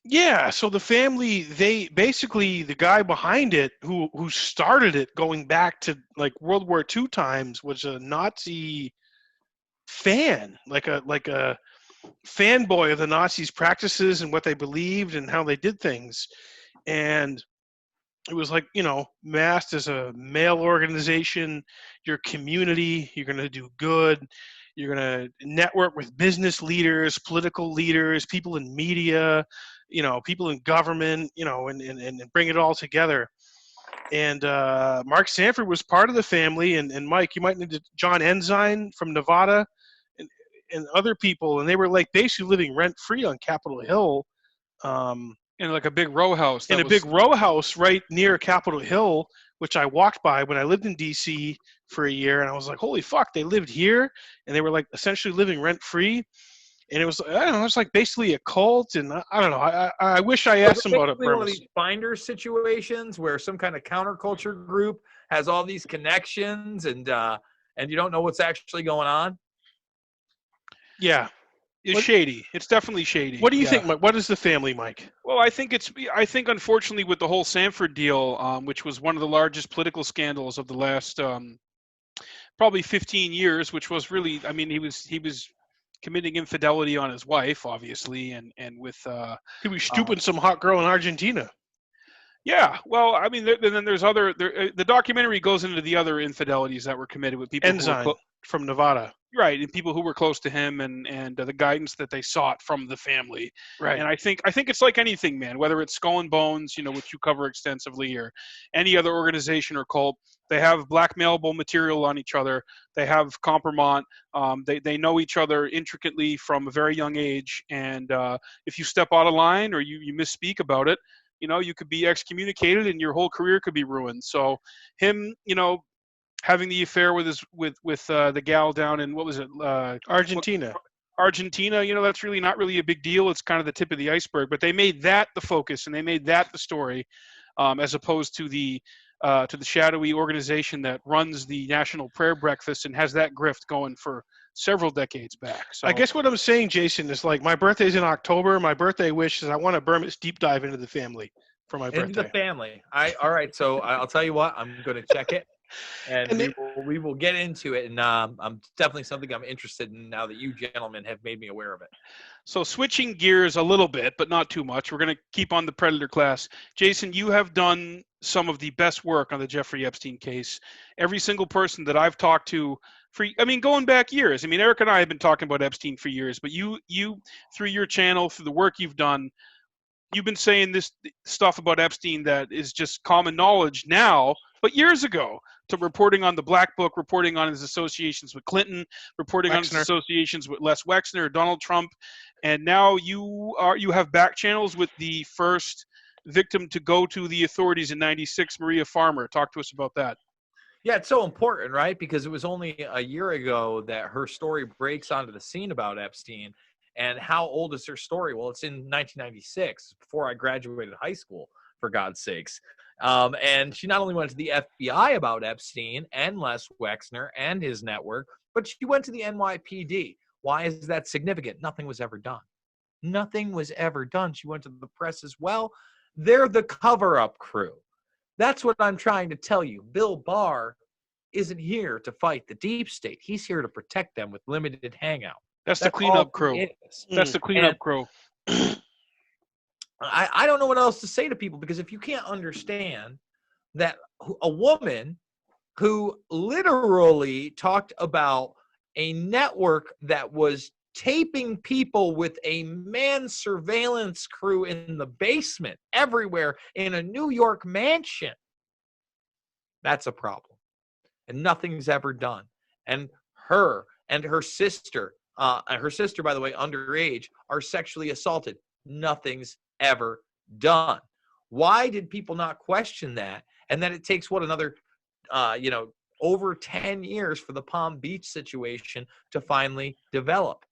Yeah, so the family, they basically, the guy behind it who started it going back to like World War II times was a Nazi fan, like a fanboy of the Nazis' practices and what they believed and how they did things. And it was like, masked as a male organization, your community, you're going to do good. You're going to network with business leaders, political leaders, people in media, people in government, and bring it all together. And Mark Sanford was part of the family, and Mike, you might need John Ensign from Nevada and other people, and they were like basically living rent-free on Capitol Hill. In like a big row house. Big row house right near Capitol Hill, which I walked by when I lived in D.C. for a year, and I was like, holy fuck, they lived here, and they were like essentially living rent-free. And it was, I don't know, it was like basically a cult, and I don't know. I wish I asked him about it. One of these finder situations where some kind of counterculture group has all these connections, and you don't know what's actually going on. Yeah, It's shady. It's definitely shady. What do you think, Mike? What is the family, Mike? Well, I think unfortunately with the whole Sanford deal, which was one of the largest political scandals of the last probably 15 years, which was really, I mean, he was committing infidelity on his wife, obviously, and with he was stupid some hot girl in Argentina. Yeah, well, I mean, then there's other. The documentary goes into the other infidelities that were committed with people Ensign from Nevada, right, and people who were close to him, and the guidance that they sought from the family, right. And I think it's like anything, man. Whether it's Skull and Bones, which you cover extensively, or any other organization or cult, they have blackmailable material on each other. They have compromise. They know each other intricately from a very young age, and if you step out of line or you misspeak about it, you could be excommunicated and your whole career could be ruined. So him, having the affair with the gal down in, what was it? Argentina, that's really not really a big deal. It's kind of the tip of the iceberg, but they made that the focus and they made that the story, as opposed to the shadowy organization that runs the National Prayer Breakfast and has that grift going for several decades back. So I guess what I'm saying, Jason, is like my birthday's in October. My birthday wish is I want a Bermas deep dive into the family for my birthday. Into the family. All right. So I'll tell you what, I'm going to check it, and we will get into it. And I'm definitely something I'm interested in now that you gentlemen have made me aware of it. So switching gears a little bit, but not too much. We're going to keep on the Predator class. Jason, you have done some of the best work on the Jeffrey Epstein case. Every single person that I've talked to, going back years. I mean, Eric and I have been talking about Epstein for years, but you through your channel, through the work you've done, you've been saying this stuff about Epstein that is just common knowledge now, but years ago, to reporting on the Black Book, reporting on his associations with Clinton, reporting on his associations with Les Wexner, Donald Trump, and now you have back channels with the first victim to go to the authorities in '96, Maria Farmer. Talk to us about that. Yeah, it's so important, right? Because it was only a year ago that her story breaks onto the scene about Epstein. And how old is her story? Well, it's in 1996, before I graduated high school, for God's sakes. And she not only went to the FBI about Epstein and Les Wexner and his network, but she went to the NYPD. Why is that significant? Nothing was ever done. Nothing was ever done. She went to the press as well. They're the cover-up crew. That's what I'm trying to tell you. Bill Barr isn't here to fight the deep state. He's here to protect them with limited hangout. That's the cleanup crew. That's the cleanup crew. I don't know what else to say to people, because if you can't understand that a woman who literally talked about a network that was taping people with a man surveillance crew in the basement everywhere in a New York mansion, that's a problem. And nothing's ever done. And her sister, by the way, underage, are sexually assaulted. Nothing's ever done. Why did people not question that? And then it takes another over 10 years for the Palm Beach situation to finally develop.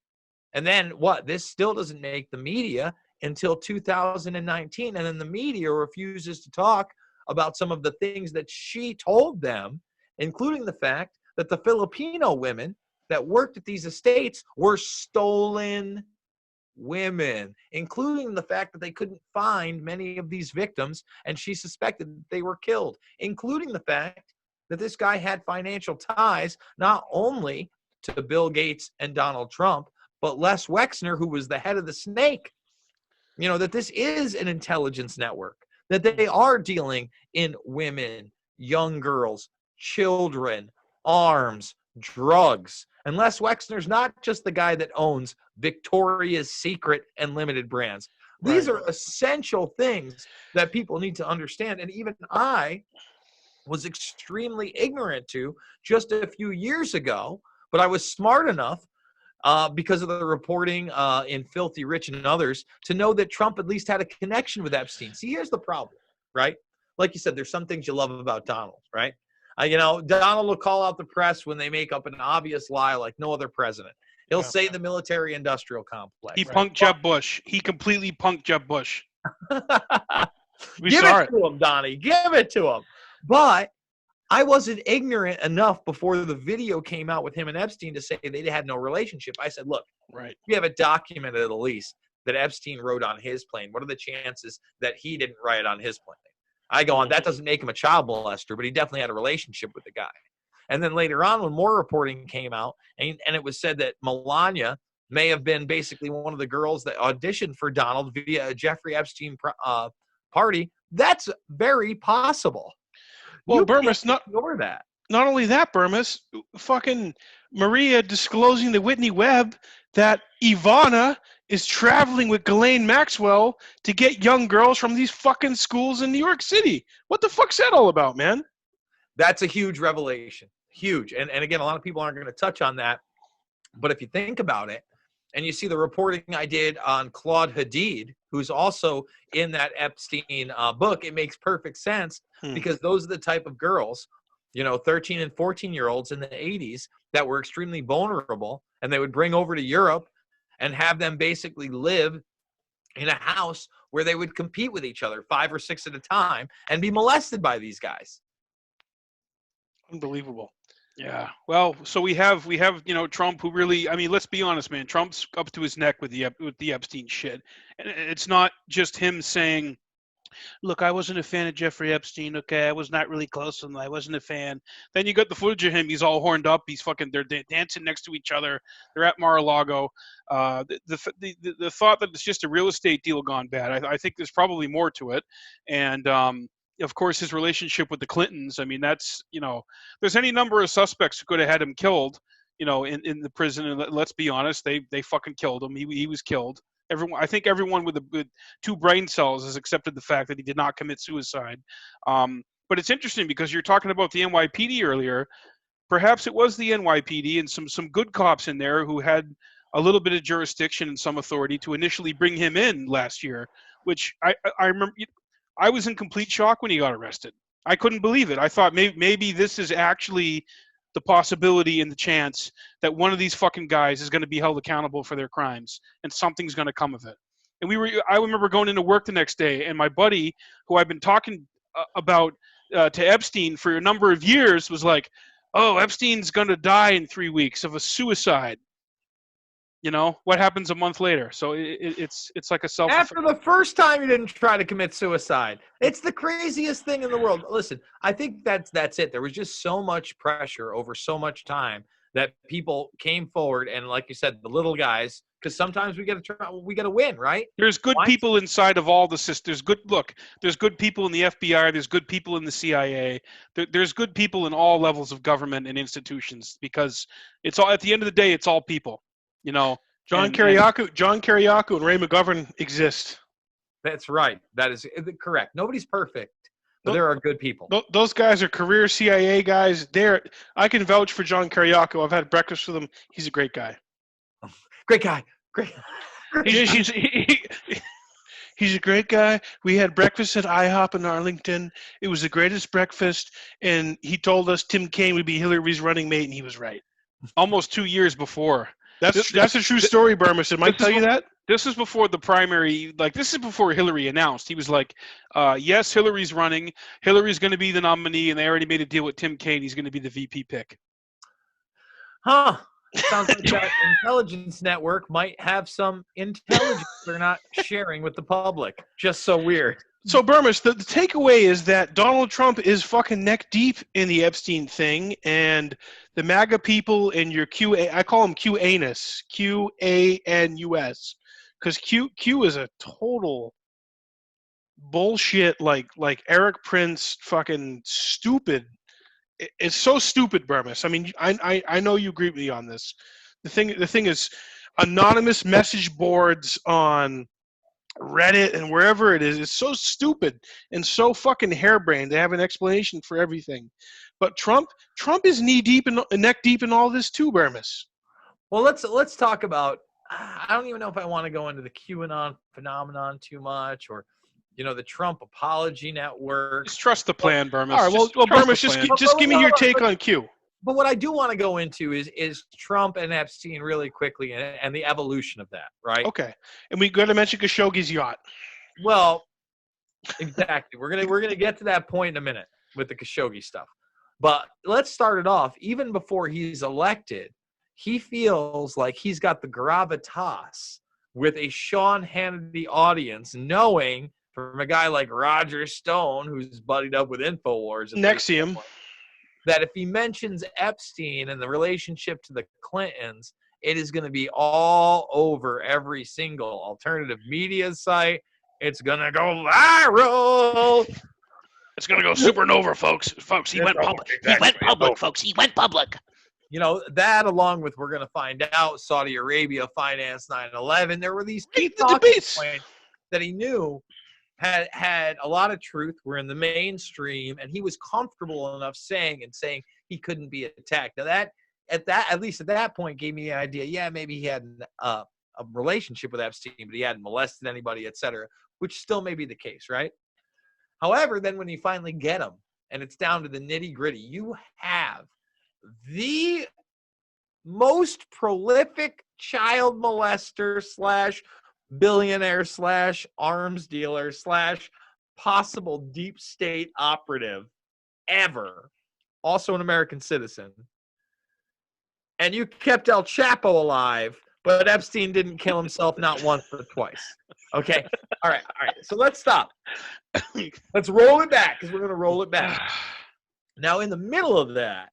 And then this still doesn't make the media until 2019. And then the media refuses to talk about some of the things that she told them, including the fact that the Filipino women that worked at these estates were stolen women, including the fact that they couldn't find many of these victims, and she suspected that they were killed, including the fact that this guy had financial ties not only to Bill Gates and Donald Trump, but Les Wexner, who was the head of the snake. That this is an intelligence network, that they are dealing in women, young girls, children, arms, drugs. And Les Wexner's not just the guy that owns Victoria's Secret and Limited Brands. These are essential things that people need to understand. And even I was extremely ignorant to just a few years ago, but I was smart enough because of the reporting in Filthy Rich and others to know that Trump at least had a connection with Epstein. See, here's the problem, right? Like you said, there's some things you love about Donald, right? Donald will call out the press when they make up an obvious lie like no other president. He'll say the military-industrial complex. He punked Jeb Bush. He completely punked Jeb Bush. Give it to him, Donnie. Give it to him. But I wasn't ignorant enough before the video came out with him and Epstein to say they had no relationship. I said, look, we have it documented at least that Epstein rode on his plane. What are the chances that he didn't ride on his plane? I go on, that doesn't make him a child molester, but he definitely had a relationship with the guy. And then later on, when more reporting came out, and it was said that Melania may have been basically one of the girls that auditioned for Donald via a Jeffrey Epstein party, that's very possible. Well, Bermas, not ignore that. Not only that, Bermas, fucking Maria disclosing to Whitney Webb that Ivana is traveling with Ghislaine Maxwell to get young girls from these fucking schools in New York City. What the fuck's that all about, man? That's a huge revelation. Huge. And again, a lot of people aren't going to touch on that. But if you think about it, and you see the reporting I did on Claude Hadid, who's also in that Epstein book, it makes perfect sense because those are the type of girls, 13 and 14-year-olds in the 80s that were extremely vulnerable, and they would bring over to Europe and have them basically live in a house where they would compete with each other 5 or 6 at a time and be molested by these guys. Unbelievable. Yeah. Well, so we have Trump, who really, let's be honest, man. Trump's up to his neck with the Epstein shit. And it's not just him saying, look, I wasn't a fan of Jeffrey Epstein. Okay, I was not really close to him. I wasn't a fan. Then you got the footage of him. He's all horned up. He's they're dancing next to each other. They're at Mar-a-Lago. The thought that it's just a real estate deal gone bad. I think there's probably more to it. And of course, his relationship with the Clintons. I mean, that's, there's any number of suspects who could have had him killed, in the prison. And let's be honest, they fucking killed him. He was killed. I think everyone with two brain cells has accepted the fact that he did not commit suicide. But it's interesting because you're talking about the NYPD earlier. Perhaps it was the NYPD and some good cops in there who had a little bit of jurisdiction and some authority to initially bring him in last year, which I remember. I was in complete shock when he got arrested. I couldn't believe it. I thought maybe this is actually the possibility and the chance that one of these fucking guys is going to be held accountable for their crimes and something's going to come of it. And I remember going into work the next day, and my buddy, who I've been talking about to Epstein for a number of years, was like, "Oh, Epstein's going to die in 3 weeks of a suicide." What happens a month later? So it's like a self. After the first time you didn't try to commit suicide. It's the craziest thing in the world. Listen, I think that's it. There was just so much pressure over so much time that people came forward, and like you said, the little guys, because sometimes we got to win, right? There's good people inside of all the systems. There's good people in the FBI. There's good people in the CIA. There's good people in all levels of government and institutions, because it's all, at the end of the day, it's all people. John Kiriakou and Ray McGovern exist. That's right. That is correct. Nobody's perfect, but there are good people. Those guys are career CIA guys. I can vouch for John Kiriakou. I've had breakfast with him. He's a great guy. Great guy. Great. He's a great guy. We had breakfast at IHOP in Arlington. It was the greatest breakfast, and he told us Tim Kaine would be Hillary's running mate, and he was right. Almost 2 years before. That's a true story, Bermas. Did Mike tell you that? This is before the primary. This is before Hillary announced. He was like, yes, Hillary's running. Hillary's going to be the nominee, and they already made a deal with Tim Kaine. He's going to be the VP pick. Huh. Sounds like that intelligence network might have some intelligence they're not sharing with the public. Just so weird. So, Bermas, the takeaway is that Donald Trump is fucking neck deep in the Epstein thing, and the MAGA people and your I call them QAnus, QANUS, because Q is a total bullshit, like Eric Prince, fucking stupid. It's so stupid, Bermas. I mean, I know you agree with me on this. The thing is, anonymous message boards on Reddit and wherever it is, it's so stupid and so fucking harebrained. They have an explanation for everything. But Trump is neck deep in all this too, Bermas. Well, let's talk about. I don't even know if I want to go into the QAnon phenomenon too much, or the Trump apology network. Just trust the plan, Bermas. All right, well, Bermas, just give me your take on Q. But what I do want to go into is Trump and Epstein really quickly, and the evolution of that, right? Okay, and we got to mention Khashoggi's yacht. Well, exactly. We're gonna get to that point in a minute with the Khashoggi stuff. But let's start it off. Even before he's elected, he feels like he's got the gravitas with a Sean Hannity audience, knowing from a guy like Roger Stone, who's buddied up with InfoWars, Nexium, that if he mentions Epstein and the relationship to the Clintons, it is going to be all over every single alternative media site. It's going to go viral. It's going to go supernova, folks. Folks, he went public. He went public, folks. He went public. That along with, we're going to find out, Saudi Arabia financed 9/11. There were these key debates points that he knew had a lot of truth, were in the mainstream, and he was comfortable enough saying he couldn't be attacked. Now at least at that point gave me the idea, yeah, maybe he had a relationship with Epstein, but he hadn't molested anybody, etc., which still may be the case, right? However, then when you finally get him and it's down to the nitty-gritty, you have the most prolific child molester / billionaire / arms dealer / possible deep state operative ever, also an American citizen. And you kept El Chapo alive, but Epstein didn't kill himself not once but twice. Okay? All right. So let's stop. Let's roll it back, because we're going to roll it back. Now, in the middle of that,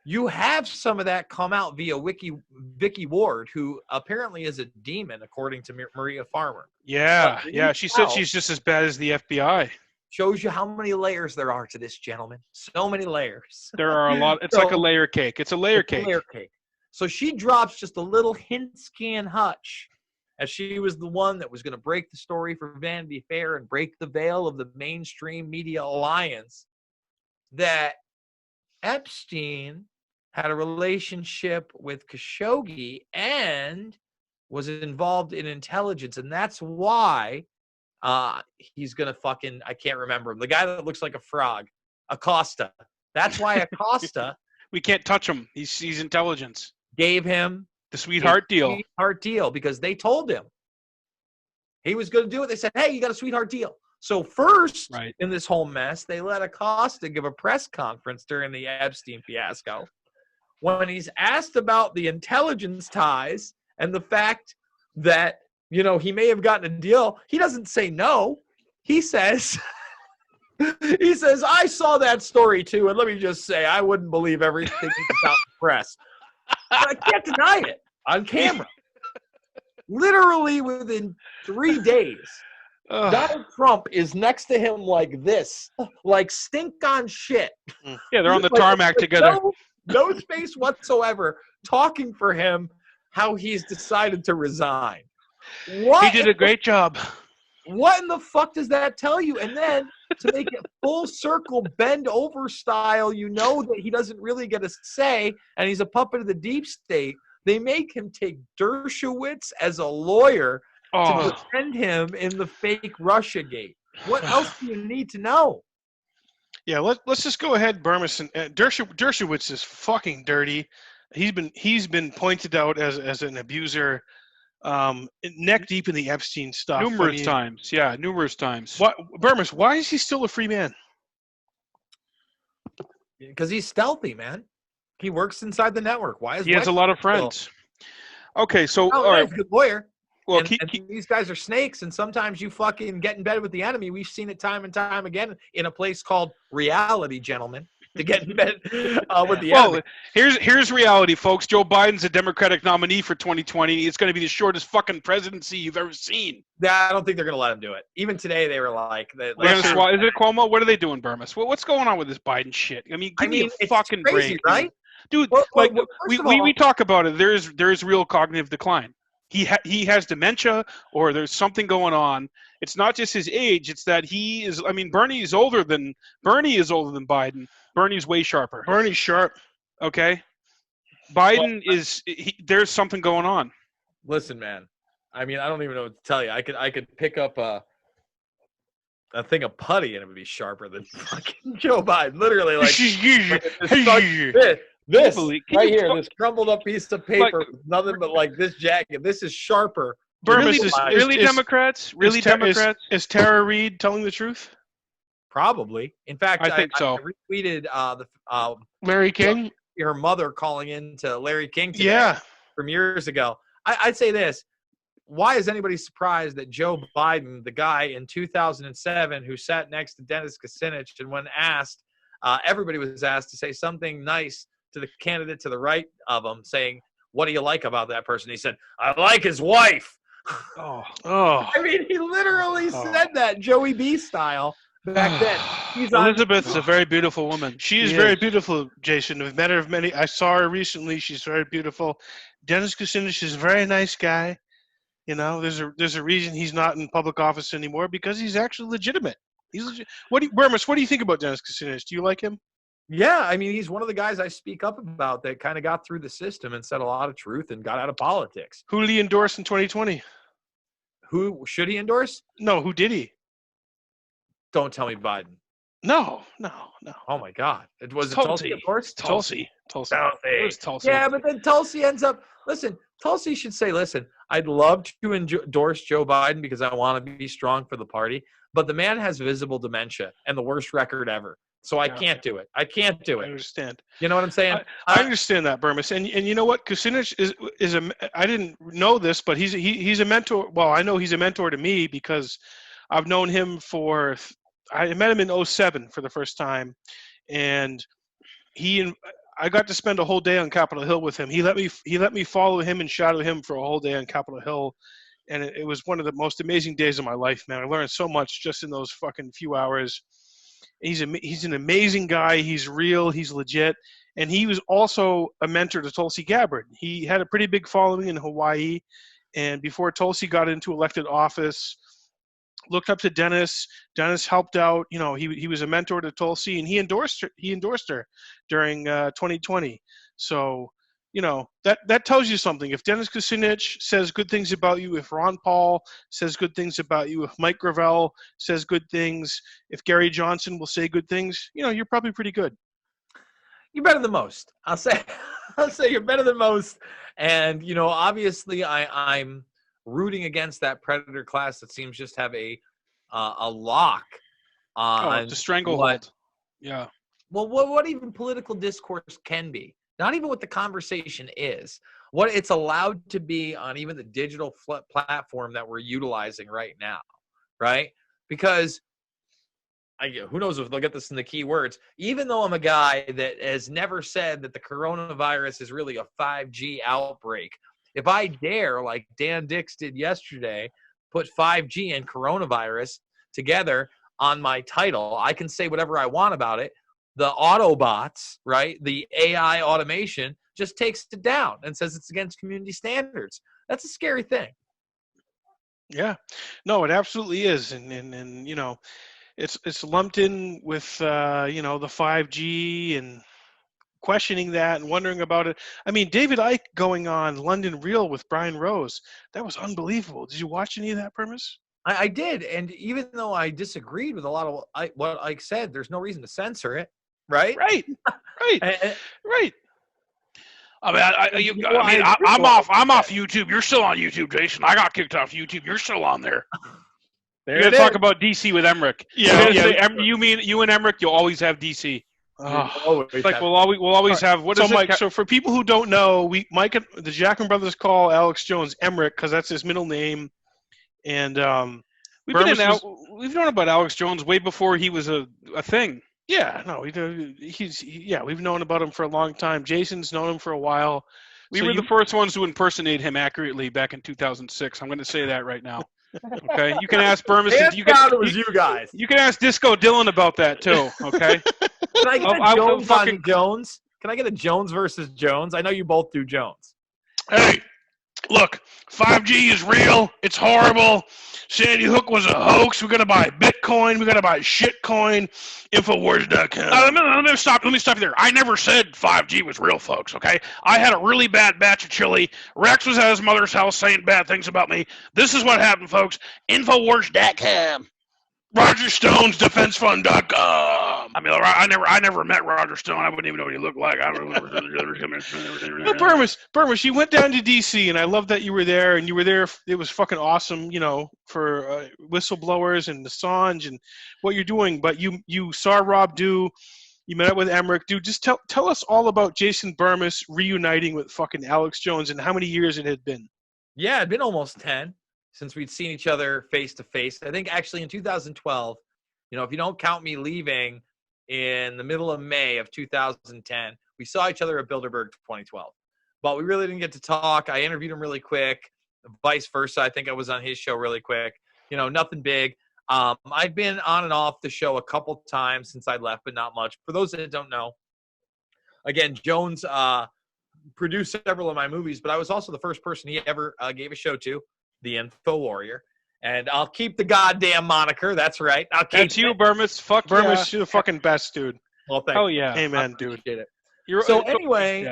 you have some of that come out via Vicky Ward, who apparently is a demon, according to Maria Farmer. Yeah. She said she's just as bad as the FBI. Shows you how many layers there are to this, gentleman. So many layers. There are a lot. It's So- like a layer cake. It's a layer It's a cake. layer cake. So she drops just a little hint scan hutch, as she was the one that was going to break the story for Vanity Fair and break the veil of the mainstream media alliance, that Epstein had a relationship with Khashoggi and was involved in intelligence. And that's why he's going to fucking, I can't remember him, the guy that looks like a frog, Acosta. That's why Acosta We can't touch him. He's intelligence. gave him The sweetheart deal. sweetheart deal, because they told him he was going to do it. They said, hey, you got a sweetheart deal. So first, Right. in this whole mess, they let Acosta give a press conference during the Epstein fiasco. When he's asked about the intelligence ties and the fact that, you know, he may have gotten a deal, he doesn't say no. He says, I saw that story too, and let me just say, I wouldn't believe everything about the press. But I can't deny it on camera. Literally within 3 days, Donald Trump is next to him like this, like stink on shit. Yeah, they're on the Like, tarmac together. No space whatsoever, talking for him how he's decided to resign. He did a great job. What in the fuck does that tell you? And then to make it full circle, bend over style, you know that he doesn't really get a say and he's a puppet of the deep state. They make him take Dershowitz as a lawyer to defend him in the fake Russiagate. What else do you need to know? Yeah, let's just go ahead, Bermas. Dershowitz is fucking dirty. He's been pointed out as an abuser, neck deep in the Epstein stuff. Numerous times. Yeah, numerous times. Bermas, why is he still a free man? Because he's stealthy, man. He works inside the network. Why is He has a lot of friends. Okay, so all he's right. a good lawyer. Well, and these guys are snakes, and sometimes you fucking get in bed with the enemy. We've seen it time and time again in a place called reality, gentlemen, to get in bed with the enemy. Here's reality, folks. Joe Biden's a Democratic nominee for 2020. It's going to be the shortest fucking presidency you've ever seen. I don't think they're going to let him do it. Even today, they were like, is it Cuomo? What are they doing, Bermas? What's going on with this Biden shit? I mean, give me a fucking crazy, break, right? Dude. We talk about it. There's real cognitive decline. He has dementia, or there's something going on. It's not just his age; it's that he is. I mean, Bernie is older than Biden. Bernie's way sharper. Bernie's sharp. Okay, Biden there's something going on. Listen, man. I mean, I don't even know what to tell you. I could pick up a thing of putty and it would be sharper than fucking Joe Biden. Literally, this right here, this crumbled up piece of paper, nothing but like this jacket. This is sharper. Bermas really Democrats? Really Democrats? Is Tara Reid telling the truth? Probably. In fact, I think so. I retweeted Larry King, her mother calling in to Larry King today from years ago. I'd say this. Why is anybody surprised that Joe Biden, the guy in 2007 who sat next to Dennis Kucinich, and when asked, everybody was asked to say something nice to the candidate to the right of him, saying, what do you like about that person? He said, I like his wife. Oh. I mean, he literally said that Joey B style back then. Elizabeth's a very beautiful woman. She is very beautiful, Jason. I've met her many. I saw her recently. She's very beautiful. Dennis Kucinich is a very nice guy. You know, there's a reason he's not in public office anymore, because he's actually legitimate. He's legit. Bermas, what do you think about Dennis Kucinich? Do you like him? Yeah, I mean, he's one of the guys I speak up about that kind of got through the system and said a lot of truth and got out of politics. Who did he endorse in 2020? Who should he endorse? No, who did he? Don't tell me Biden. No. Oh my God! Was it Tulsi. Tulsi endorsed? Tulsi. It was Tulsi. Yeah, but then Tulsi ends up. Listen, Tulsi should say, "Listen, I'd love to endorse Joe Biden because I want to be strong for the party, but the man has visible dementia and the worst record ever. So I can't do it. I can't do it." I understand. You know what I'm saying? I understand that, Bermas, and you know what? Kucinich is a. I didn't know this, but he's a mentor. Well, I know he's a mentor to me because I've known him for. I met him in 2007 for the first time, and I got to spend a whole day on Capitol Hill with him. He let me follow him and shadow him for a whole day on Capitol Hill, and it was one of the most amazing days of my life, man. I learned so much just in those fucking few hours. He's an amazing guy. He's real. He's legit. And he was also a mentor to Tulsi Gabbard. He had a pretty big following in Hawaii. And before Tulsi got into elected office, looked up to Dennis. Dennis helped out. You know, he was a mentor to Tulsi, and he endorsed her during 2020. So, you know, that tells you something. If Dennis Kucinich says good things about you, if Ron Paul says good things about you, if Mike Gravel says good things, if Gary Johnson will say good things, you know, you're probably pretty good. You're better than most. I'll say you're better than most. And, you know, obviously I'm rooting against that predator class that seems just have a lock on the stranglehold. Yeah. Well, what even political discourse can be. Not even what the conversation is. What it's allowed to be on even the digital platform that we're utilizing right now, right? Because who knows if they'll get this in the key words. Even though I'm a guy that has never said that the coronavirus is really a 5G outbreak, if I dare, like Dan Dix did yesterday, put 5G and coronavirus together on my title, I can say whatever I want about it. The Autobots, right, the AI automation just takes it down and says it's against community standards. That's a scary thing. Yeah, no, it absolutely is. And you know, it's lumped in with, you know, the 5G and questioning that and wondering about it. I mean, David Icke going on London Real with Brian Rose, that was unbelievable. Did you watch any of that, Bermas? I did. And even though I disagreed with a lot of what Ike said, there's no reason to censor it. Right. Right. Right. I mean, I'm off YouTube. You're still on YouTube, Jason. I got kicked off YouTube. You're still on there. You're gonna talk about DC with Emmerich. Yeah. You mean you and Emmerich? You'll always have DC. It's like we'll always have. What is so, it? Mike, so for people who don't know, the Jackman brothers call Alex Jones Emmerich because that's his middle name, and we've known about Alex Jones way before he was a thing. Yeah, no, we've known about him for a long time. Jason's known him for a while. We were the first ones to impersonate him accurately back in 2006. I'm going to say that right now. Okay, you can ask Bermas. It was you guys. You can ask Disco Dylan about that too. Okay. Can I get a Jones on Jones? Can I get a Jones versus Jones? I know you both do Jones. Hey, look, 5G is real. It's horrible. Sandy Hook was a hoax. We got to buy Bitcoin. We got to buy shitcoin. Infowars.com. Let me stop you there. I never said 5G was real, folks, okay? I had a really bad batch of chili. Rex was at his mother's house saying bad things about me. This is what happened, folks. Infowars.com. RogerStonesDefenseFund.com. I mean, I never met Roger Stone. I wouldn't even know what he looked like. I don't know. Bermas, you went down to DC, and I love that you were there. And you were there. It was fucking awesome, you know, for whistleblowers and Assange and what you're doing. But you saw Rob Dew. You met up with Emmerich. Dude, just tell us all about Jason Bermas reuniting with fucking Alex Jones and how many years it had been. Yeah, it'd been almost 10 since we'd seen each other face to face. I think actually in 2012, you know, if you don't count me leaving in the middle of May of 2010, we saw each other at Bilderberg 2012. But we really didn't get to talk. I interviewed him really quick. Vice versa. I think I was on his show really quick. You know, nothing big. I've been on and off the show a couple times since I left, but not much. For those that don't know, again, Jones produced several of my movies, but I was also the first person he ever gave a show to, the Info Warrior. And I'll keep the goddamn moniker. That's right. That's you, Bermas. Fuck Bermas, yeah. you're the fucking best, dude. Well, thanks. Oh yeah. Amen, dude. Anyway,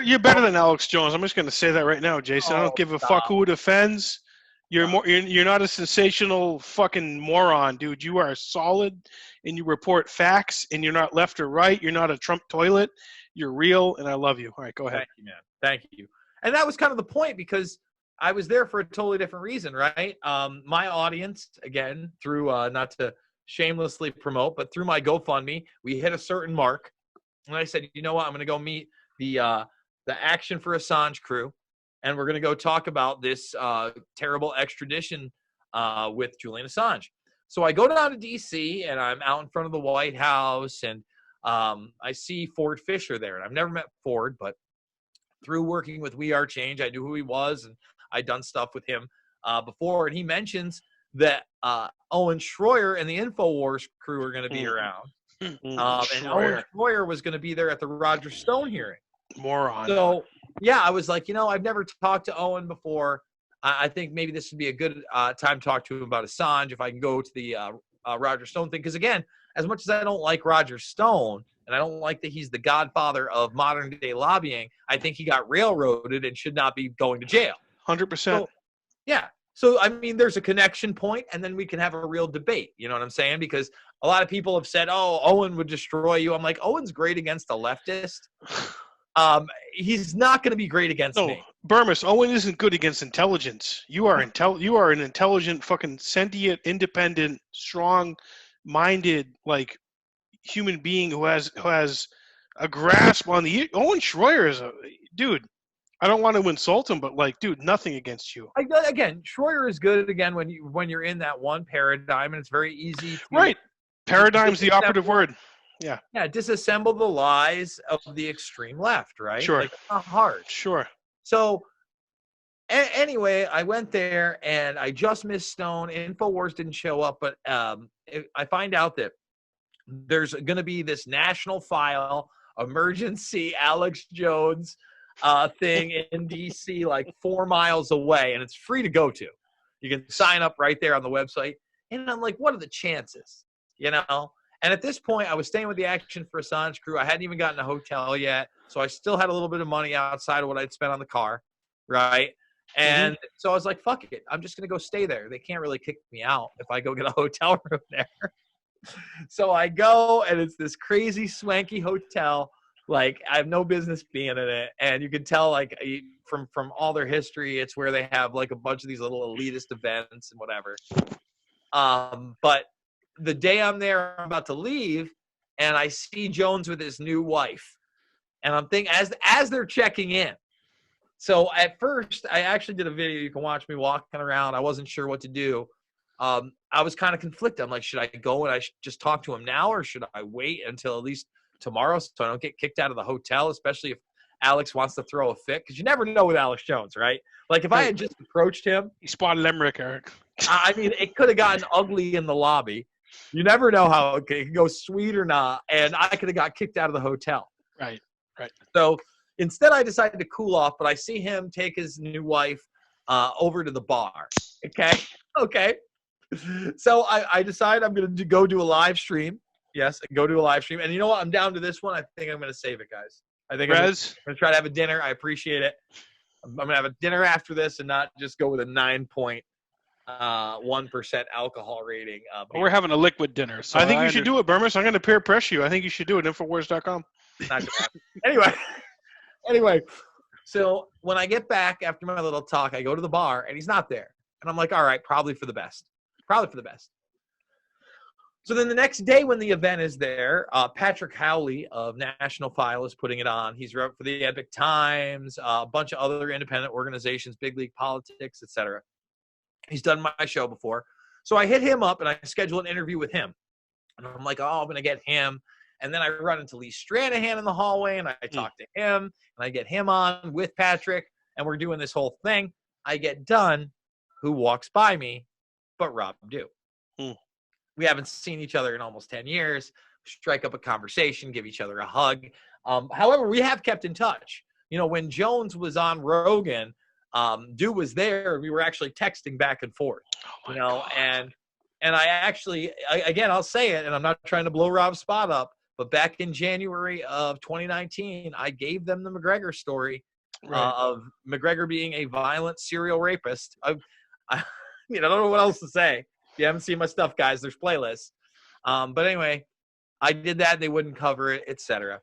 you're better than Alex Jones. I'm just gonna say that right now, Jason. I don't give a fuck who it offends. You're not a sensational fucking moron, dude. You are solid, and you report facts, and you're not left or right. You're not a Trump toilet. You're real, and I love you. All right, go ahead. Thank you, man. Thank you. And that was kind of the point, because I was there for a totally different reason, right? My audience, again, through not to shamelessly promote, but through my GoFundMe, we hit a certain mark, and I said, you know what? I'm going to go meet the Action for Assange crew, and we're going to go talk about this terrible extradition with Julian Assange. So I go down to D.C., and I'm out in front of the White House, and I see Ford Fisher there. And I've never met Ford, but through working with We Are Change, I knew who he was, and I'd done stuff with him before, and he mentions that Owen Schroyer and the InfoWars crew are going to be around. And Owen Schroyer was going to be there at the Roger Stone hearing. Moron. So, yeah, I was like, I've never talked to Owen before. I think maybe this would be a good time to talk to him about Assange if I can go to the Roger Stone thing. Because, again, as much as I don't like Roger Stone, and I don't like that he's the godfather of modern-day lobbying, I think he got railroaded and should not be going to jail. 100%. So, yeah. So, I mean, there's a connection point, and then we can have a real debate. You know what I'm saying? Because a lot of people have said, oh, Owen would destroy you. I'm like, Owen's great against a leftist. He's not going to be great against me. Bermas, Owen isn't good against intelligence. You are an intelligent, fucking sentient, independent, strong-minded, like, human being who has a grasp on the. Owen Schroyer is a dude. I don't want to insult him, but like, dude, nothing against you. Again, Schroyer is good again when you're in that one paradigm, and it's very easy. Right, paradigm's the operative word. Yeah. Yeah, disassemble the lies of the extreme left, right? Sure. Like, it's not hard. Sure. So, anyway, I went there, and I just missed Stone. InfoWars didn't show up, but I find out that there's going to be this national file emergency Alex Jones thing in D.C. like 4 miles away, and it's free to go to. You can sign up right there on the website. And I'm like, what are the chances? And at this point, I was staying with the Action for Assange crew. I hadn't even gotten a hotel yet, so I still had a little bit of money outside of what I'd spent on the car, right? And so I was like, fuck it. I'm just going to go stay there. They can't really kick me out if I go get a hotel room there. So I go, and it's this crazy, swanky hotel. Like, I have no business being in it. And you can tell, like, from all their history, it's where they have, like, a bunch of these little elitist events and whatever. But the day I'm there, I'm about to leave, and I see Jones with his new wife. And I'm thinking, as they're checking in. So at first, I actually did a video. You can watch me walking around. I wasn't sure what to do. I was kind of conflicted. I'm like, should I go and I just talk to him now, or should I wait until at least tomorrow so I don't get kicked out of the hotel, especially if Alex wants to throw a fit? Because you never know with Alex Jones, right? Like, if I had just approached him. He spotted Limerick, Eric. I mean, it could have gotten ugly in the lobby. You never know how it can go sweet or not. And I could have got kicked out of the hotel. Right. So instead, I decided to cool off, but I see him take his new wife over to the bar. Okay. So I decide I'm going to go do a live stream. Yes, go do a live stream. And you know what? I'm down to this one. I think I'm going to save it, guys. I think I'm going to try to have a dinner. I appreciate it. I'm going to have a dinner after this and not just go with a 9.1% alcohol rating. We're having a liquid dinner. So I think you should do it, Bermas. I'm going to peer pressure you. I think you should do it. Infowars.com. Not gonna happen. Anyway, so when I get back after my little talk, I go to the bar, and he's not there. And I'm like, all right, probably for the best. So then the next day when the event is there, Patrick Howley of National File is putting it on. He's wrote for the Epic Times, a bunch of other independent organizations, Big League Politics, etc. He's done my show before. So I hit him up, and I schedule an interview with him. And I'm like, oh, I'm going to get him. And then I run into Lee Stranahan in the hallway, and I talk to him, and I get him on with Patrick, and we're doing this whole thing. I get done. Who walks by me but Rob Dew? We haven't seen each other in almost 10 years. Strike up a conversation, give each other a hug. However, we have kept in touch. When Jones was on Rogan, Dew was there. We were actually texting back and forth, and I actually, again, I'll say it, and I'm not trying to blow Rob's spot up, but back in January of 2019, I gave them the McGregor story of McGregor being a violent serial rapist. I don't know what else to say. If you haven't seen my stuff, guys, there's playlists. But anyway, I did that. They wouldn't cover it, etc.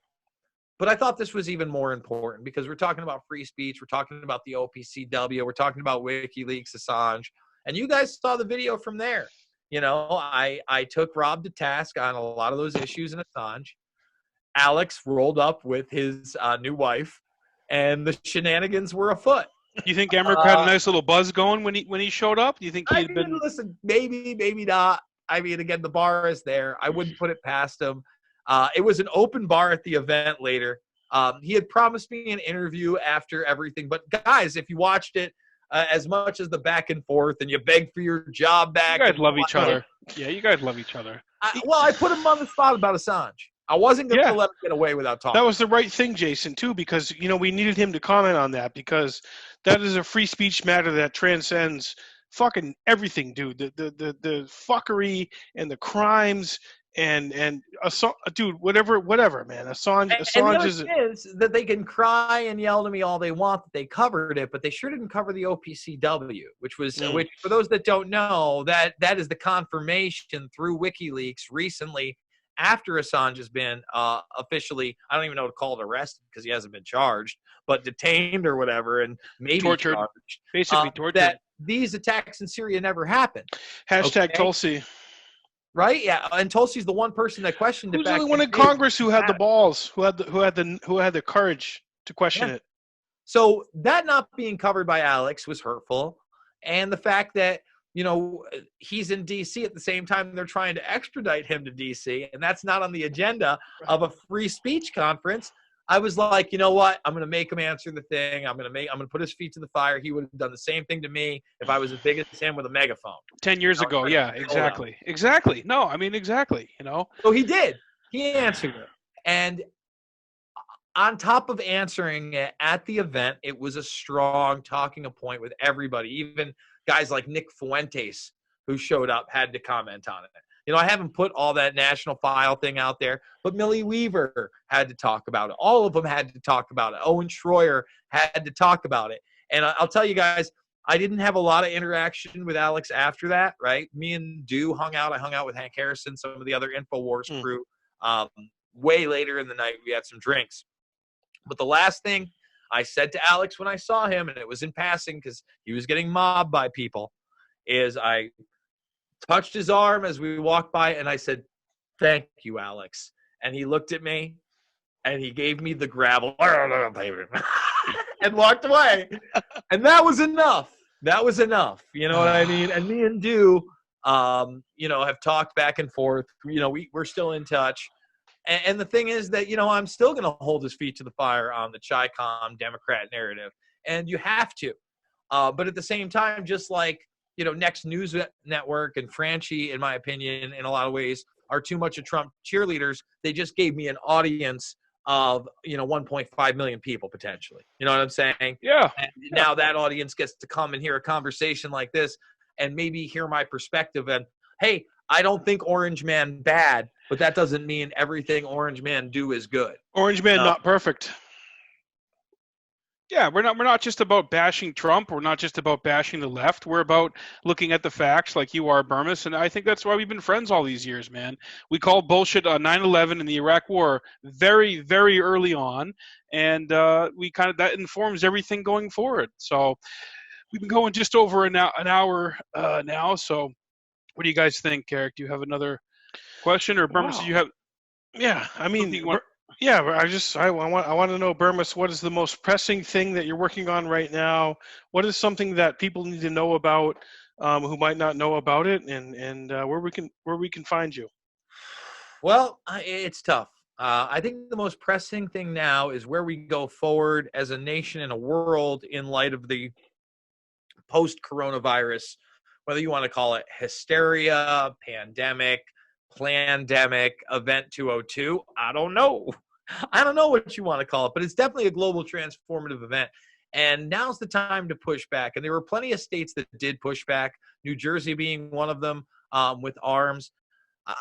But I thought this was even more important because we're talking about free speech. We're talking about the OPCW. We're talking about WikiLeaks, Assange. And you guys saw the video from there. I took Rob to task on a lot of those issues in Assange. Alex rolled up with his new wife, and the shenanigans were afoot. You think Emmerich had a nice little buzz going when he showed up? Do you think he'd been? Listen, maybe not. I mean, again, the bar is there. I wouldn't put it past him. It was an open bar at the event later. He had promised me an interview after everything. But guys, if you watched it, as much as the back and forth, and you beg for your job back. You guys love each other. Yeah, you guys love each other. I put him on the spot about Assange. I wasn't going to let him get away without talking. That was the right thing, Jason, too, because, we needed him to comment on that, because that is a free speech matter that transcends fucking everything, dude. The fuckery and the crimes and dude, whatever, man. Assange is that they can cry and yell to me all they want that they covered it, but they sure didn't cover the OPCW, which was which, for those that don't know, that is the confirmation through WikiLeaks recently, after Assange has been officially, I don't even know what to call it, arrested, because he hasn't been charged, but detained or whatever, and maybe tortured, charged, basically tortured. that these attacks in Syria never happened. Hashtag Tulsi. Right? Yeah, and Tulsi's the one person that questioned it. Who's back the only one in Congress who had the balls, who had the courage to question it? So that not being covered by Alex was hurtful, and the fact that he's in D.C. at the same time they're trying to extradite him to D.C., and that's not on the agenda of a free speech conference. I was like, you know what? I'm going to make him answer the thing. I'm going to put his feet to the fire. He would have done the same thing to me if I was as big as him with a megaphone. 10 years ago, yeah, exactly. No, I mean, exactly, So he did. He answered it. And on top of answering it at the event, it was a strong talking point with everybody. Even guys like Nick Fuentes, who showed up, had to comment on it. I haven't put all that national file thing out there, but Millie Weaver had to talk about it. All of them had to talk about it. Owen Schroyer had to talk about it. And I'll tell you guys, I didn't have a lot of interaction with Alex after that, right? Me and Dew hung out. I hung out with Hank Harrison, some of the other InfoWars crew. Way later in the night, we had some drinks. But the last thing I said to Alex when I saw him, and it was in passing because he was getting mobbed by people, is I touched his arm as we walked by, and I said, "Thank you, Alex." And he looked at me, and he gave me the gravel and walked away. And that was enough. That was enough. You know what I mean? And me and Dew, have talked back and forth. We're still in touch. And the thing is that, I'm still going to hold his feet to the fire on the Chi-Com Democrat narrative. And you have to. But at the same time, just like, Next News Network and Franchi, in my opinion, in a lot of ways, are too much of Trump cheerleaders. They just gave me an audience of, 1.5 million people potentially. You know what I'm saying? Yeah. And now that audience gets to come and hear a conversation like this and maybe hear my perspective. And, hey, I don't think Orange Man bad, but that doesn't mean everything Orange Man do is good. Orange Man not perfect. Yeah, we're not just about bashing Trump. We're not just about bashing the left. We're about looking at the facts like you are, Bermas, and I think that's why we've been friends all these years, man. We called bullshit on 9/11 and the Iraq War very, very early on, and that informs everything going forward. So we've been going just over an hour now. So what do you guys think, Eric? Do you have another question, or Bermas? Do you have? Yeah, I mean. Yeah, I want to know, Bermas, what is the most pressing thing that you're working on right now? What is something that people need to know about who might not know about it, and where we can find you? Well, it's tough. I think the most pressing thing now is where we go forward as a nation and a world in light of the post-coronavirus, whether you want to call it hysteria, pandemic, plandemic, event 202. I don't know what you want to call it, but it's definitely a global transformative event. And now's the time to push back. And there were plenty of states that did push back, New Jersey being one of them, with arms.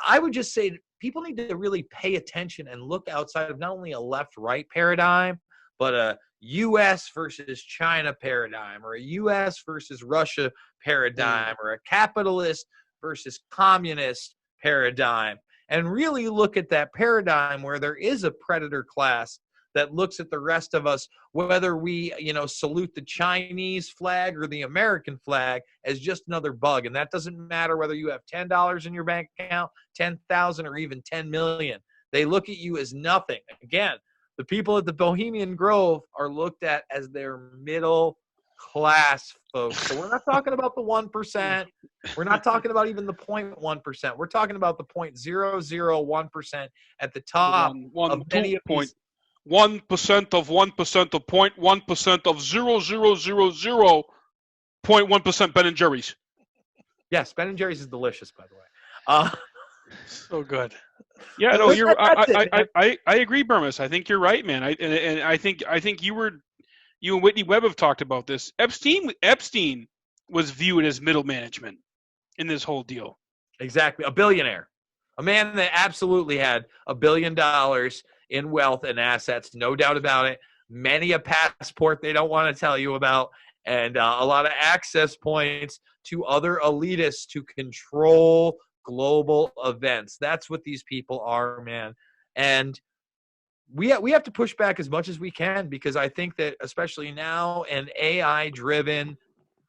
I would just say people need to really pay attention and look outside of not only a left-right paradigm, but a U.S. versus China paradigm, or a U.S. versus Russia paradigm, or a capitalist versus communist paradigm, and really look at that paradigm where there is a predator class that looks at the rest of us, whether we, salute the Chinese flag or the American flag, as just another bug. And that doesn't matter whether you have $10 in your bank account, 10,000, or even 10 million. They look at you as nothing. Again, the people at the Bohemian Grove are looked at as their middle class folks. So we're not talking about the 1%. We're not talking about even the 0.1%. We're talking about the 0.001% at the top of many of these. 1% of 1% of 0.1% of 0.0000 0.1% Ben and Jerry's. Yes, Ben and Jerry's is delicious, by the way. So good. Yeah, no, you're. That's it, man. I agree, Bermas. I think you're right, man. I think you and Whitney Webb have talked about this. Epstein was viewed as middle management in this whole deal. Exactly. A billionaire. A man that absolutely had $1 billion in wealth and assets, no doubt about it. Many a passport they don't want to tell you about, and a lot of access points to other elitists to control global events. That's what these people are, man. And we have to push back as much as we can, because I think that especially now, an AI-driven,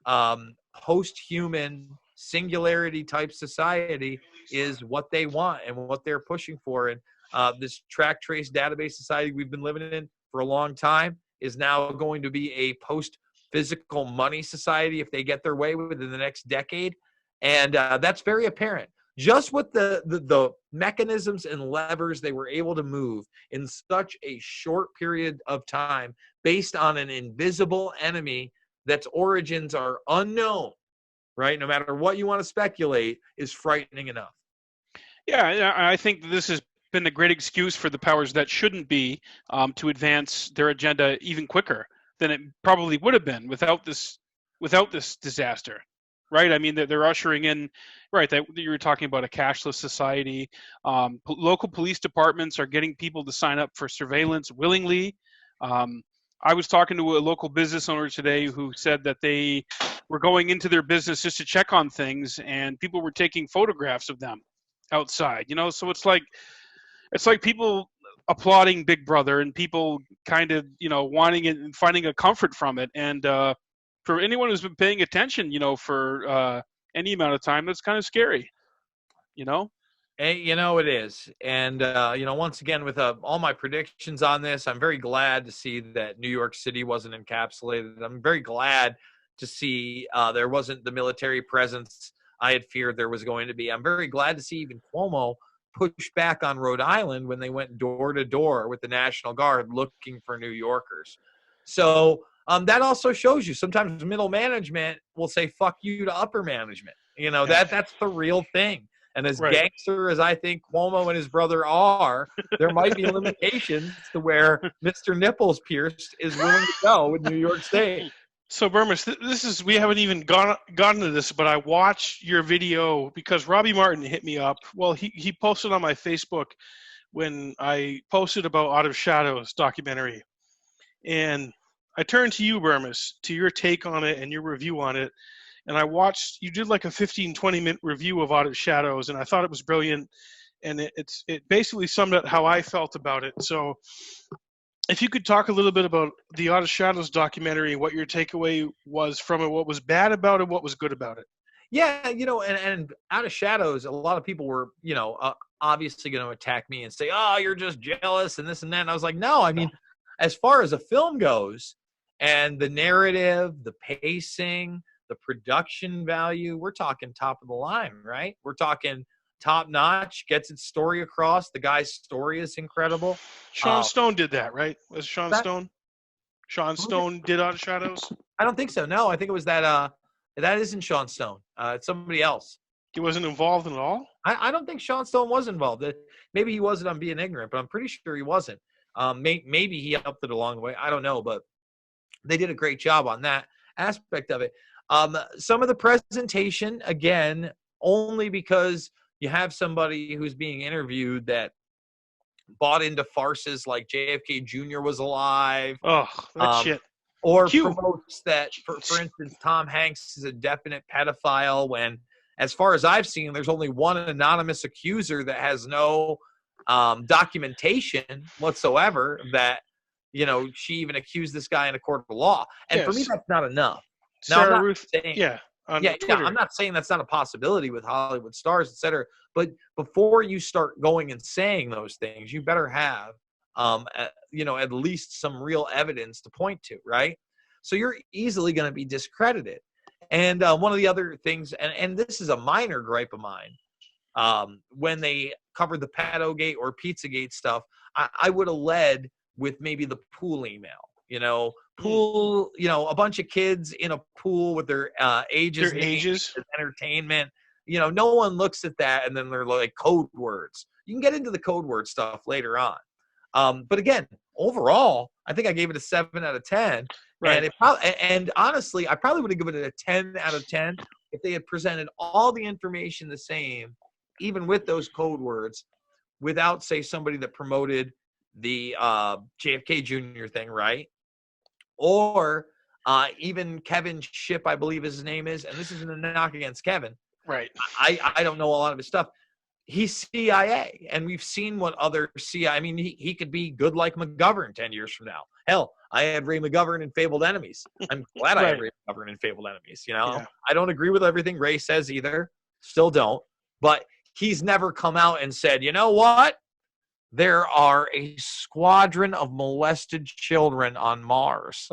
post-human, singularity type society is what they want and what they're pushing for. And this track trace database society we've been living in for a long time is now going to be a post-physical money society if they get their way within the next decade. And that's very apparent. Just with the mechanisms and levers they were able to move in such a short period of time based on an invisible enemy that's origins are unknown, right? No matter what you want to speculate, is frightening enough. Yeah, I think this has been a great excuse for the powers that shouldn't be to advance their agenda even quicker than it probably would have been without this disaster, right? I mean, they're ushering in, right, that you were talking about a cashless society. Local police departments are getting people to sign up for surveillance willingly. I was talking to a local business owner today who said that they were going into their business just to check on things, and people were taking photographs of them outside. So it's like people applauding Big Brother and people kind of wanting it and finding a comfort from it. And for anyone who's been paying attention, for any amount of time, that's kind of scary. It is. And, once again, with all my predictions on this, I'm very glad to see that New York City wasn't encapsulated. I'm very glad to see there wasn't the military presence I had feared there was going to be. I'm very glad to see even Cuomo push back on Rhode Island when they went door to door with the National Guard looking for New Yorkers. So that also shows you sometimes middle management will say, fuck you to upper management. That's the real thing. And as gangster as I think Cuomo and his brother are, there might be limitations to where Mr. Nipples Pierced is willing to go with New York State. So, Bermas, we haven't even gotten to this, but I watched your video because Robbie Martin hit me up. Well, he posted on my Facebook when I posted about Out of Shadows documentary. And I turned to you, Bermas, to your take on it and your review on it. And I watched, you did like a 15, 20-minute review of Out of Shadows, and I thought it was brilliant. And it basically summed up how I felt about it. So if you could talk a little bit about the Out of Shadows documentary, what your takeaway was from it, what was bad about it, what was good about it. Yeah, and Out of Shadows, a lot of people were, obviously going to attack me and say, oh, you're just jealous and this and that. And I was like, no, I mean, as far as a film goes and the narrative, the pacing, the production value, we're talking top of the line, right? We're talking top notch, gets its story across. The guy's story is incredible. Sean Stone did that, right? Was Sean Stone? Sean Stone did Out of Shadows? I don't think so. No, I think it was that isn't Sean Stone. It's somebody else. He wasn't involved at all? I don't think Sean Stone was involved. Maybe he wasn't on Being Ignorant, but I'm pretty sure he wasn't. Maybe he helped it along the way. I don't know, but they did a great job on that aspect of it. Some of the presentation, again, only because you have somebody who's being interviewed that bought into farces like JFK Jr. was alive. Oh, that shit. Or promotes that, for instance, Tom Hanks is a definite pedophile when, as far as I've seen, there's only one anonymous accuser that has no documentation whatsoever that, she even accused this guy in a court of law. And for me, that's not enough. Sarah Ruth, I'm not saying that's not a possibility with Hollywood stars, et cetera. But before you start going and saying those things, you better have, at least some real evidence to point to, right? So you're easily going to be discredited. And one of the other things, and this is a minor gripe of mine, when they covered the Pedogate or Pizzagate stuff, I would have led with maybe the pool email. pool, a bunch of kids in a pool with their ages. Their ages. As entertainment. No one looks at that and then they're like code words. You can get into the code word stuff later on. But again, overall, I think I gave it a 7 out of 10. Right. And honestly, I probably would have given it a 10 out of 10 if they had presented all the information the same, even with those code words, without, say, somebody that promoted the JFK Jr. thing, right? Or even Kevin Shipp, I believe his name is, and this isn't a knock against Kevin. Right. I don't know a lot of his stuff. He's CIA, and we've seen what other CIA. I mean, he could be good like McGovern 10 years from now. Hell, I had Ray McGovern in Fabled Enemies. I'm glad I had Ray McGovern in Fabled Enemies. Yeah. I don't agree with everything Ray says either. Still don't. But he's never come out and said, you know what? There are a squadron of molested children on Mars,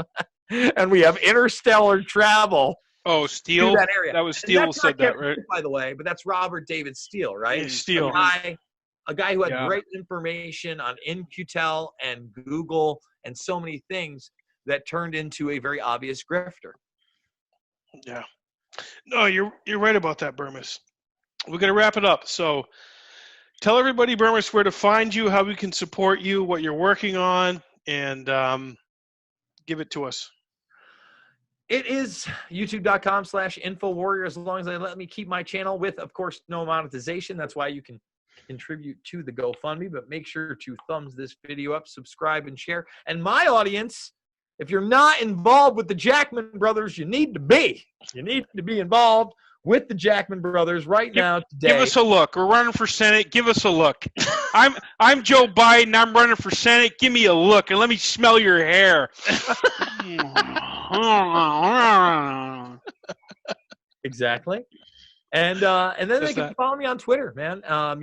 and we have interstellar travel. Oh, Steele. That area. That was Steele said that, right? By the way, but that's Robert David Steele, right? Yeah, Steele. A guy who had great information on In-Q-Tel and Google and so many things that turned into a very obvious grifter. Yeah. No, you're right about that, Bermas. We're going to wrap it up. So tell everybody, Bermas, where to find you, how we can support you, what you're working on, and give it to us. It is youtube.com/InfoWarrior, as long as they let me keep my channel with, of course, no monetization. That's why you can contribute to the GoFundMe, but make sure to thumbs this video up, subscribe, and share. And my audience, if you're not involved with the Jackman Brothers, you need to be. You need to be involved with the Jackman Brothers right now today. Give us a look. We're running for Senate. Give us a look. I'm Joe Biden. I'm running for Senate. Give me a look and let me smell your hair. Exactly. And then they can follow me on Twitter, man. I'm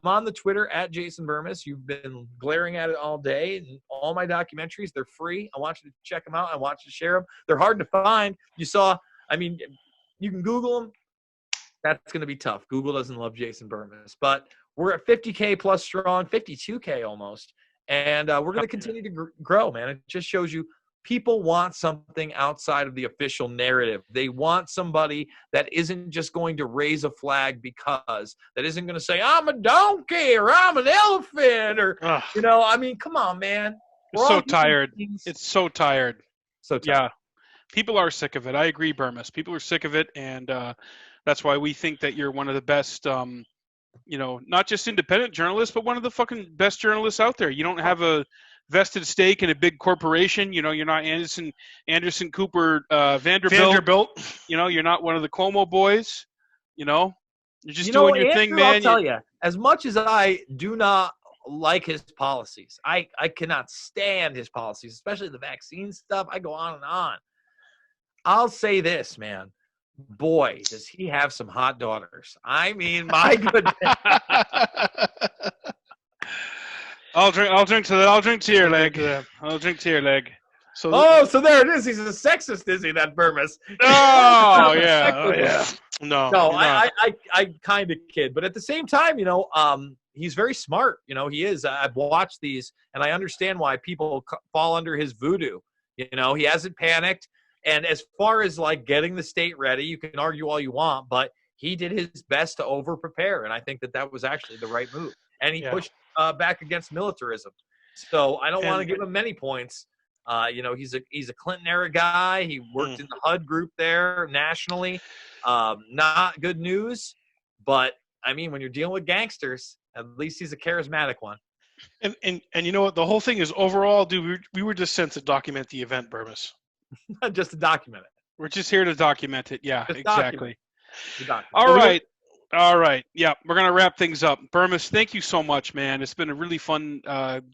on the Twitter at Jason Bermas. You've been glaring at it all day. And all my documentaries, they're free. I want you to check them out. I want you to share them. They're hard to find. You can Google them. That's going to be tough. Google doesn't love Jason Bermas. But we're at 50K plus strong, 52K almost. And we're going to continue to grow, man. It just shows you people want something outside of the official narrative. They want somebody that isn't just going to raise a flag that isn't going to say, I'm a donkey or I'm an elephant or, come on, man. It's so tired. It's so tired. So tired. Yeah. People are sick of it. I agree, Bermas. People are sick of it, and that's why we think that you're one of the best, not just independent journalists, but one of the fucking best journalists out there. You don't have a vested stake in a big corporation. You're not Anderson Cooper Vanderbilt. You're not one of the Cuomo boys. You're just doing your thing, man. I'll tell you, as much as I do not like his policies, I cannot stand his policies, especially the vaccine stuff. I go on and on. I'll say this, man. Boy, does he have some hot daughters. I mean, my goodness. I'll drink to that. I'll drink to your leg. I'll drink to your leg. So there it is. He's a sexist, is he, that Bermas? Oh, yeah. No, I kind of kid. But at the same time, he's very smart. He is. I've watched these, and I understand why people fall under his voodoo. He hasn't panicked. And as far as like getting the state ready, you can argue all you want, but he did his best to over-prepare, and I think that was actually the right move. And he pushed back against militarism. So I don't want to give him many points. He's a Clinton-era guy. He worked in the HUD group there nationally. Not good news, but I mean, when you're dealing with gangsters, at least he's a charismatic one. And you know what? The whole thing is overall, dude. We were just sent to document the event, Bermas. Just to document it. We're just here to document it. Yeah, just exactly. All right. Yeah, we're going to wrap things up. Bermas, thank you so much, man. It's been a really fun,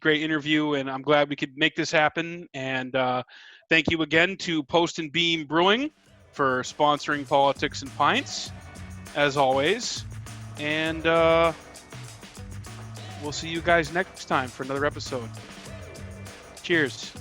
great interview, and I'm glad we could make this happen. And thank you again to Post and Beam Brewing for sponsoring Politics and Pints, as always. And we'll see you guys next time for another episode. Cheers.